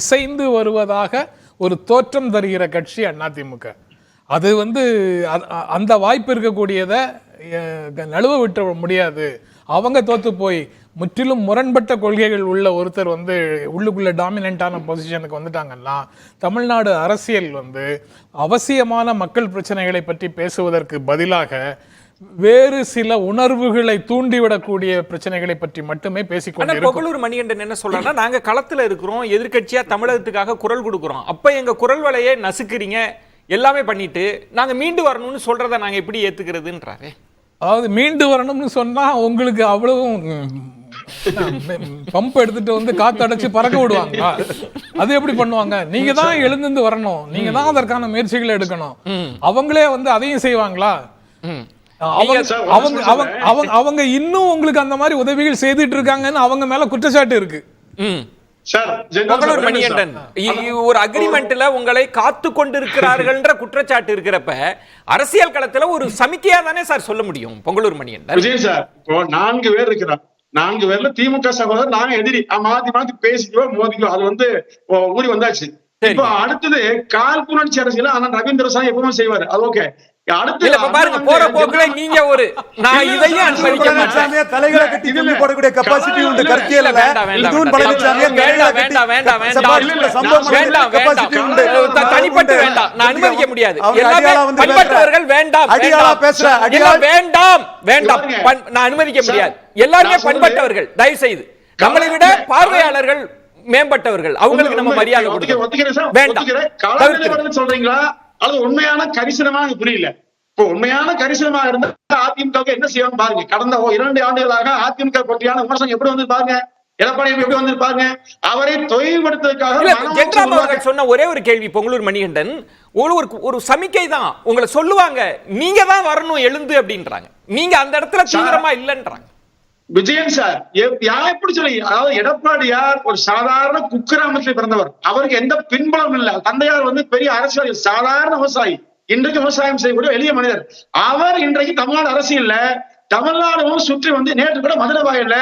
இசைந்து வருவதாக ஒரு தோற்றம் தருகிற கட்சி அதிமுக. அது அந்த வாய்ப்பு இருக்கக்கூடியதை நழுவ விட்ட முடியாது. அவங்க தோத்து போய் முற்றிலும் முரண்பட்ட கொள்கைகள் உள்ள ஒருத்தர் உள்ளுக்குள்ள டாமினண்டான பொசிஷனுக்கு வந்துட்டாங்கன்னா தமிழ்நாடு அரசியல் அவசியமான மக்கள் பிரச்சனைகளை பற்றி பேசுவதற்கு பதிலாக வேறு சில உணர்வுகளை தூண்டிவிடக்கூடிய பிரச்சனைகளை பற்றி மட்டுமே ஆனா பேசிக்கொண்டு பொகலூர் மணிகண்டன் என்ன சொல்றாருன்னா, நாங்க களத்துல இருக்கிறோம், எதிர்க்கட்சியா தமிழகத்துக்காக குரல் கொடுக்கிறோம், அப்ப எங்க குரல் வலையை நசுக்குறீங்க, எல்லாமே பண்ணிட்டு நாங்க மீண்டு வரணும்னு சொல்றதை நாங்க எப்படி ஏத்துக்கிறதுன்றாரு. அதாவது மீண்டு வரணும்னு சொன்னா உங்களுக்கு அவ்வளவும் பம்ப் எடுத்துட்டு வந்து காத்து அடைச்சு பறக்க விடுவாங்க. அது எப்படி பண்ணுவாங்க? நீங்க தான் எழுந்து வரணும், நீங்க தான் அதற்கான முயற்சிகளை எடுக்கணும். அவங்களே வந்து அதையும் செய்வாங்களா? அவங்க இன்னும் உங்களுக்கு அந்த மாதிரி உதவிகள் செய்துட்டு இருக்காங்கன்னு அவங்க மேல குற்றச்சாட்டு இருக்கு. பொகலூர் மணிகண்டன் ஒரு அக்ரிமெண்ட்ல உங்களை காத்து கொண்டிருக்கிறார்கள்ன்ற குற்றச்சாட்டு இருக்கிறப்ப அரசியல் களத்துல ஒரு சமிக்கையா தானே சார் சொல்ல முடியும் பொங்கலூர் மணிகண்டன்? விஜய் சார், இப்போ 4 பேர் இருக்கிறார், 4 பேர்ல திமுக சகோதரர் நாங்க எதிரி, மாத்தி மாத்தி பேசிக்கோ மோதிக்கோ, அது வந்து ஊறி வந்தாச்சு. இப்போ அடுத்தது காழ்ப்புணர்ச்சி அரசியல் ஆனா ரவீந்திரசாமி எப்பவுமே செய்வாரு, அது ஓகே. பாருங்க போற போக்குல நீங்க ஒரு நான் இதையும் அனுமதிக்க மாட்டேன். தலைகளை கட்டி தூக்கி போடக்கூடிய கெபாசிட்டி உண்டு கருத்தியல்ல. இதுவும் பழனிசாமியே வேண்டாம் தனிப்பட்டு வேண்டாம், நான் அனுமதிக்க முடியாது. எல்லாரும் பண்பட்டவர்கள் வேண்டாம் வேண்டாம் வேண்டாம் நான் அனுமதிக்க முடியாது. எல்லாருமே பண்பட்டவர்கள், தயவு செய்து நம்மளை விட பார்வையாளர்கள் மேம்பட்டவர்கள், அவங்களுக்கு நம்ம மரியாதை கொடுக்கணும். வேண்டாம் சொல்றீங்களா? அது உண்மையான கரிசனமாக புரியல. இப்போ உண்மையான கரிசனமா இருந்தா அதிமுக என்ன செய்யணும் பாருங்க. கடந்த 2 ஆண்டுகளாக அதிமுக பற்றியான விமர்சனம் எப்படி வந்து பாருங்க, எடப்பாடி எப்படி வந்து பாருங்க. அவரை தொய்வுபடுத்துவதற்காக சொன்ன ஒரே ஒரு கேள்வி பொங்கலூர் மணிகண்டன், ஒரு சமிக்கை தான் உங்களை சொல்லுவாங்க, நீங்க தான் வரணும் எழுந்து அப்படின்றாங்க, நீங்க அந்த இடத்துல தீவிரமா இல்லைன்றாங்க. விஜயன் சார் எப்படி சொல்லி, அதாவது எடப்பாடியார் ஒரு சாதாரண குக்கிராமத்தில் பிறந்தவர், அவருக்கு எந்த பின்புலம் இல்ல. தந்தையார் வந்து பெரிய அரசியல், சாதாரண விவசாயி, இன்றைக்கு விவசாயம் செய்யக்கூடிய எளிய மனிதர். அவர் இன்றைக்கு தமிழ்நாடு அரசியல்ல தமிழ்நாடு சுற்றி வந்து நேற்று கூட மதுரை வாயில்ல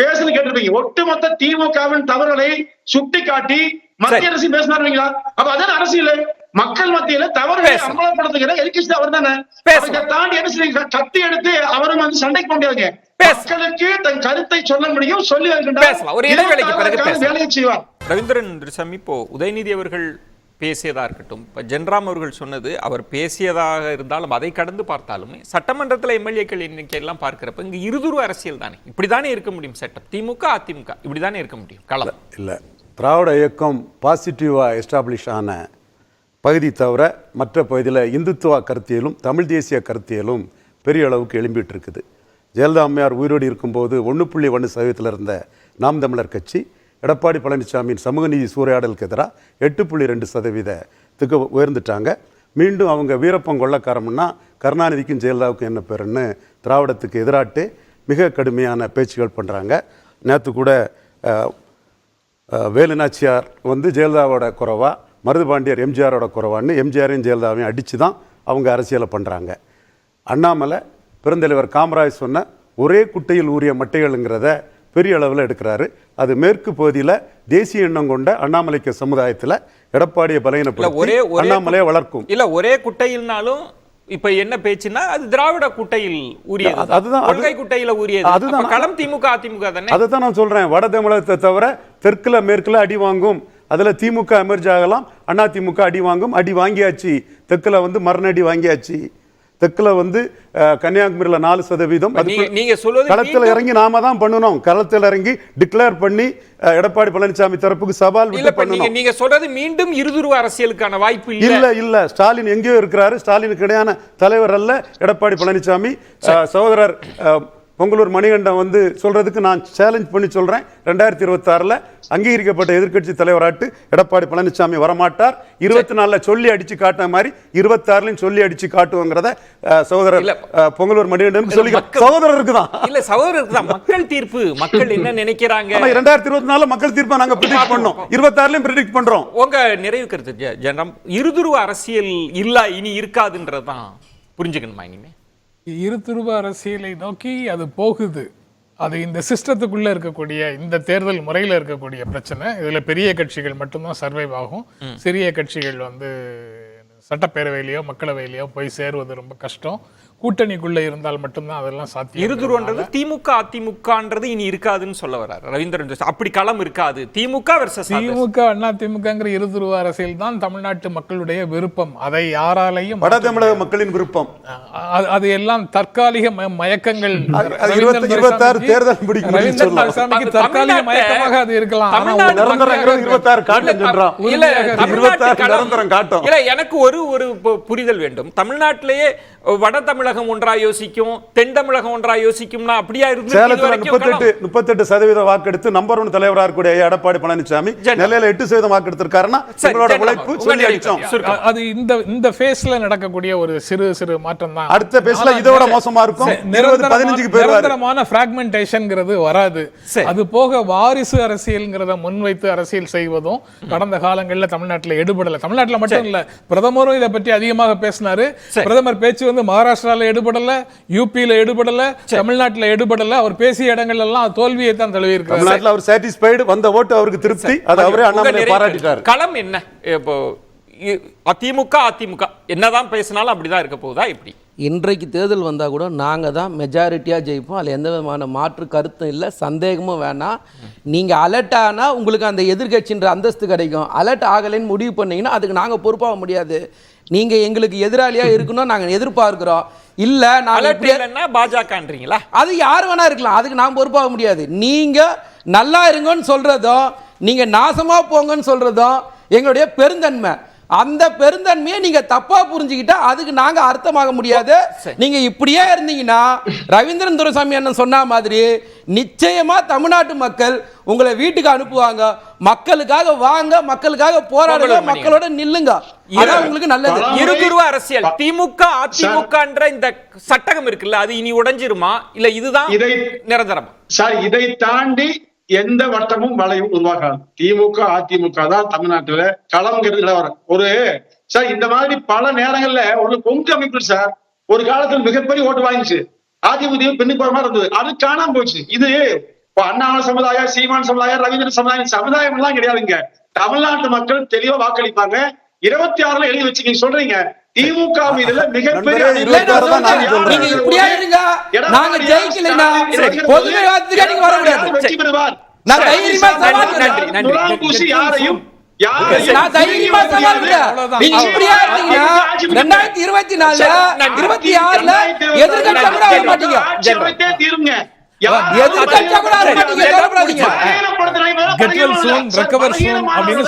பேசுறது கேட்டிருப்பீங்க. ஒட்டுமொத்த திமுகவின் தவறுகளை சுட்டி காட்டி மத்திய அரசு பேசினாருங்களா? அப்ப அதான அரசியல். மக்கள் மத்தியில தவறுகளை அமலப்படுத்துகிற எதிர்க்கட்சி அவர் தானே. தாண்டி என்ன செய்ய கத்தி எடுத்து அவரும் வந்து சண்டைக்கு முடியாதுங்க. மக்களுக்கு தன் கருத்தை சொல்ல முடியும், சொல்லி வேலையை செய்வார். ரவீந்திரன் துரைசாமி, இப்போ உதயநிதி அவர்கள் பேசியதா இருக்கட்டும், இப்போ ஜென்ராம் அவர்கள் சொன்னது, அவர் பேசியதாக இருந்தாலும் அதை கடந்து பார்த்தாலுமே சட்டமன்றத்தில் எம்எல்ஏக்கள் எண்ணிக்கையெல்லாம் பார்க்கிறப்ப இங்க இருதுருவ அரசியல் தானே, இப்படிதானே இருக்க முடியும். செட்டப் திமுக அதிமுக இப்படிதானே இருக்க முடியும். களம் இல்லை, திராவிட இயக்கம் பாசிட்டிவாக எஸ்டாப்ளிஷ் ஆன பகுதி தவிர மற்ற பகுதியில் இந்துத்துவ கருத்தியலும் தமிழ் தேசிய கருத்தியலும் பெரிய அளவுக்கு எழும்பிட்டு இருக்குது. ஜெயலலிதா அம்மையார் உயிரோடு இருக்கும்போது 1.1% இருந்த நாம் தமிழர் கட்சி எடப்பாடி பழனிசாமியின் சமூக நீதி சூறையாடலுக்கு எதிராக 8.2% உயர்ந்துட்டாங்க. மீண்டும் அவங்க வீரப்பம் கொள்ளக்காரம்னா கருணாநிதிக்கும் ஜெயலலிதாவுக்கும் என்ன பேருன்னு திராவிடத்துக்கு எதிராட்டு மிக கடுமையான பேச்சுகள் பண்ணுறாங்க. நேற்று கூட வேலுநாச்சியார் வந்து ஜெயலலிதாவோட குறைவா, மருதுபாண்டியர் எம்ஜிஆரோட குறைவான்னு எம்ஜிஆரையும் ஜெயலலிதாவையும் அடித்து தான் அவங்க அரசியலை பண்ணுறாங்க. அண்ணாமலை பெருந்தலைவர் காமராஜ் சொன்ன ஒரே குட்டையில் ஊறிய மட்டைகள்ங்கிறத பெரிய அளவில் எடுக்கிறாரு. அது மேற்கு பகுதியில் தேசிய எண்ணம் கொண்ட அண்ணாமலைக்கு சமுதாயத்தில் எடப்பாடியை பலகீனப்படுத்தி அண்ணாமலையை வளர்க்கும். இல்லை, ஒரே குட்டையில்னாலும் இப்ப என்ன பேச்சுன்னா அது திராவிட குட்டையில் ஊறியது, அதுதான் கொள்கை குட்டையில ஊறியது. அதுதான் களம் திமுக அதிமுக தானே. அதுதான் நான் சொல்றேன். வட தமிழகத்தை தவிர தெற்குல மேற்குல அடி வாங்கும். அதுல திமுக எமர்ஜ் ஆகலாம், அண்ணா திமுக அடி வாங்கும். அடி வாங்கியாச்சு. தெற்குல வந்து மரணடி வாங்கியாச்சு. தெற்குல வந்து கன்னியாகுமரியில் 4%. நீங்க சொல்வது களத்தில் இறங்கி நாம தான் பண்ணணும். களத்தில் இறங்கி டிக்ளேர் பண்ணி எடப்பாடி பழனிசாமி தரப்புக்கு சவால் விட்டு பண்ணணும். நீங்க சொல்றது மீண்டும் இருதுருவ அரசியலுக்கான வாய்ப்பு இல்ல. ஸ்டாலின் எங்கேயோ இருக்கிறாரு. ஸ்டாலினுக்கு இடையான தலைவர் அல்ல எடப்பாடி பழனிசாமி. சகோதரர் பொங்கலூர் மணிகண்டன் வந்து சொல்றதுக்கு நான் சேலஞ்ச் பண்ணி சொல்றேன். 2026 அங்கீகரிக்கப்பட்ட எதிர்க்கட்சி தலைவராட்டு எடப்பாடி பழனிசாமி வரமாட்டார். 24 சொல்லி அடிச்சு காட்டின மாதிரி 26 சொல்லி அடிச்சு காட்டுவோங்கிறத சகோதரர் பொங்கலூர் மணிகண்டன் சொல்லி சகோதரருக்கு தான். இல்ல சகோதரருக்கு தான். மக்கள் தீர்ப்பு, மக்கள் என்ன நினைக்கிறாங்க. 2024 மக்கள் தீர்ப்பை நாங்க பிரெடிக்ட் பண்ணோம். 26 பிரெடிக்ட் பண்றோம். உங்க நிறைவு கருத்து ஜெனரம் இருதுருவ அரசியல் இல்ல இனி இருக்காதுன்றதான் புரிஞ்சுக்கணுமா? இனிமே இருதுருவ அரசியலை நோக்கி அது போகுது. அது இந்த சிஸ்டத்துக்குள்ள இருக்கக்கூடிய இந்த தேர்தல் முறையில் இருக்கக்கூடிய பிரச்சனை. இதுல பெரிய கட்சிகள் மட்டும்தான் சர்வைவ் ஆகும். சிறிய கட்சிகள் வந்து சட்டப்பேரவையிலையோ மக்களவையிலையோ போய் சேருவது ரொம்ப கஷ்டம். கூட்டணிக்குள்ள இருந்தால் மட்டும்தான் அதெல்லாம் சாத்தியம். இருதுருவன்றது திமுக அதிமுகன்றது இனி இருக்காதுன்னு சொல்ல வர்றாரு ரவீந்திரன் ஜோஷி. அப்படி களம் இருக்காது. திமுக வெர்சஸ் திமுக அண்ணா திமுகங்கிற இருதுருவ அரசியல் தான் தமிழ்நாட்டு மக்களுடைய விருப்பம். அதை யாராலையும் வட தமிழக மக்களின் விருப்பம். அது எல்லாம் தற்காலிக மயக்கங்கள். 26 தேர்தல் முடிக்கும் ரவீந்திரன் துரைசாமிக்கு தற்காலிக மயக்கமாக அது இருக்கலாம். ஆனா ஒரு நிரந்தரம் 26 காட்டும் சொல்றான். இல்ல, 26 நிரந்தரம் காட்டும். இல்ல, எனக்கு ஒரு புரிதல் வேண்டும். தமிழ்நாட்டிலேயே வட தமிழகம் ஒன்றா யோசிக்கும், தென் தமிழகம் ஒன்றா யோசிக்கும்னா அப்படியா இருந்து சேலத்துல 38% வாக்கெடுத்து நம்பர் 1 தலைவராக இருக்கக்கூடிய எடப்பாடி பழனிசாமி நெல்லையில 8% வாக்கெடுத்திருக்காருன்னா உங்களோட உழைப்பு சொல்லி அடிச்சோம். அது இந்த ஃபேஸ்ல நடக்கக்கூடிய ஒரு சிறு மாற்றம் தான். அடுத்த ஃபேஸ்ல இதோட மோசமா இருக்கும். 15க்கு போயிடுவாரு. நிரந்தரமான பிராக்மெண்டேஷன்ங்கிறது வராது. அது போக வாரிசு அரசியல்ங்கிறத முன்வைத்து அரசியல் செய்வதும் கடந்த காலங்களில் தமிழ்நாட்டில் எடுபடல. தமிழ்நாட்டில் மட்டும் இல்ல, பிரதமரும் இதை பற்றி அதிகமாக பேசினாரு. பிரதமர் பேச்சு மகாராஷ்டிரால எடுபடல, யூபியில எடுபடல, தமிழ்நாட்டில் எடுபடல. அவர் பேசிய இடங்கள் எல்லாம் தோல்வியை தான் தழுவி இருக்கிறார். தமிழ்நாட்டில் அவர் சாட்டிஸ்ஃபைடு, வந்த ஓட்டு அவருக்கு திருப்தி. அது அவரே அண்ணாமலை பாராட்டிட்டார். களம் என்ன இப்போ அதிமுக என்னதான் பேசினாலும் அப்படிதான் இருக்க போகுதா இப்படி? இன்றைக்கு தேர்தல் வந்தால் கூட நாங்கள் தான் மெஜாரிட்டியாக ஜெயிப்போம். அதில் எந்த விதமான மாற்று கருத்தும் இல்லை, சந்தேகமும் வேணாம். நீங்கள் அலர்ட் ஆனால் உங்களுக்கு அந்த எதிர்கட்சின்ற அந்தஸ்து கிடைக்கும். அலர்ட் ஆகலைன்னு முடிவு பண்ணீங்கன்னா அதுக்கு நாங்கள் பொறுப்பாக முடியாது. நீங்கள் எங்களுக்கு எதிராளியாக இருக்கணும் நாங்கள் எதிர்பார்க்கிறோம். இல்லை நாங்கள் பாஜகன்றீங்களா? அது யார் வேணா இருக்கலாம், அதுக்கு நான் பொறுப்பாக முடியாது. நீங்கள் நல்லா இருங்கன்னு சொல்கிறதும் நீங்கள் நாசமாக போங்கன்னு சொல்கிறதும் எங்களுடைய பெருந்தன்மை. அந்த பெருந்தன்மையை நீங்க தப்பா புரிஞ்சுக்கிட்டா அதுக்கு நாங்க அர்த்தமாக முடியாது. நீங்க இப்படியே இருந்தீங்கன்னா ரவீந்திரன் துரைசாமி அண்ணன் சொன்ன மாதிரி நிச்சயமா தமிழ்நாட்டு மக்கள் உங்களை வீட்டுக்கு அனுப்புவாங்க. மக்களுக்காக வாங்க, மக்களுக்காக போராடுங்க, மக்களோட நில்லுங்க. அதான் உங்களுக்கு நல்லது. இருதுருவ அரசியல் திமுக அதிமுகன்ற இந்த சட்டகம் இருக்குல்ல, அது இனி உடைஞ்சிருமா இல்ல இதுதான் நிரந்தரம்? சார், இதை தாண்டி எந்த வட்டமும் வளையும் உருவாகாது. திமுக அதிமுக தான் தமிழ்நாட்டுல களம்ங்கிறது நிலவரம். சார் இந்த மாதிரி பல நேரங்கள்ல ஒரு கொங்கு அமைப்பு சார் ஒரு காலத்துல மிகப்பெரிய ஓட்டு வாங்கிச்சு. அதிமுக பின்னுக்கு போற மாதிரி இருந்தது, அது காணாம போச்சு. இது அண்ணாமலை சமுதாயம், சீமான் சமுதாயம், ரவீந்திரன் சமுதாயம் எல்லாம் கிடையாதுங்க. தமிழ்நாட்டு மக்கள் தெளிவா வாக்களிப்பாங்க. 26 எழுதி வச்சு நீங்க சொல்றீங்க திமுக மீதுல மிகப்பெரிய வெற்றி பெறுவார். யாரையும் 2024 எதிர்கட்சி தீருங்க.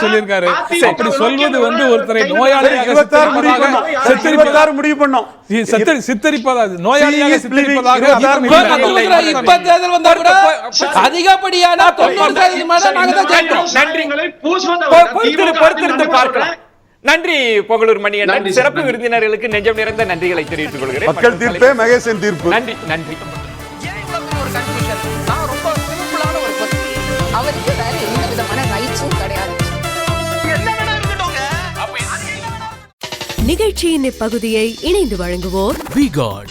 சொல்லியிருக்காரு. அப்படி சொல்வது ஒருத்தரை நோயாளியாக முடிவு பண்ணோம், சித்தரிப்பதாக நோயாளியாக சித்தரிப்பதாக. அதிகப்படியான நன்றி புகழூர் மணியன். சிறப்பு விருந்தினர்களுக்கு நெஞ்சம் நிறைந்த நன்றிகளை தெரிவித்துக் கொள்கிறேன். மக்கள் தீர்ப்பே மகேசன் தீர்ப்பு. நன்றி நன்றி. அவருக்கு வேற எந்த விதமான ரைட்ஸும் கிடையாது. நிகழ்ச்சியின் இப்பகுதியை இணைந்து வழங்குவோர் V-Guard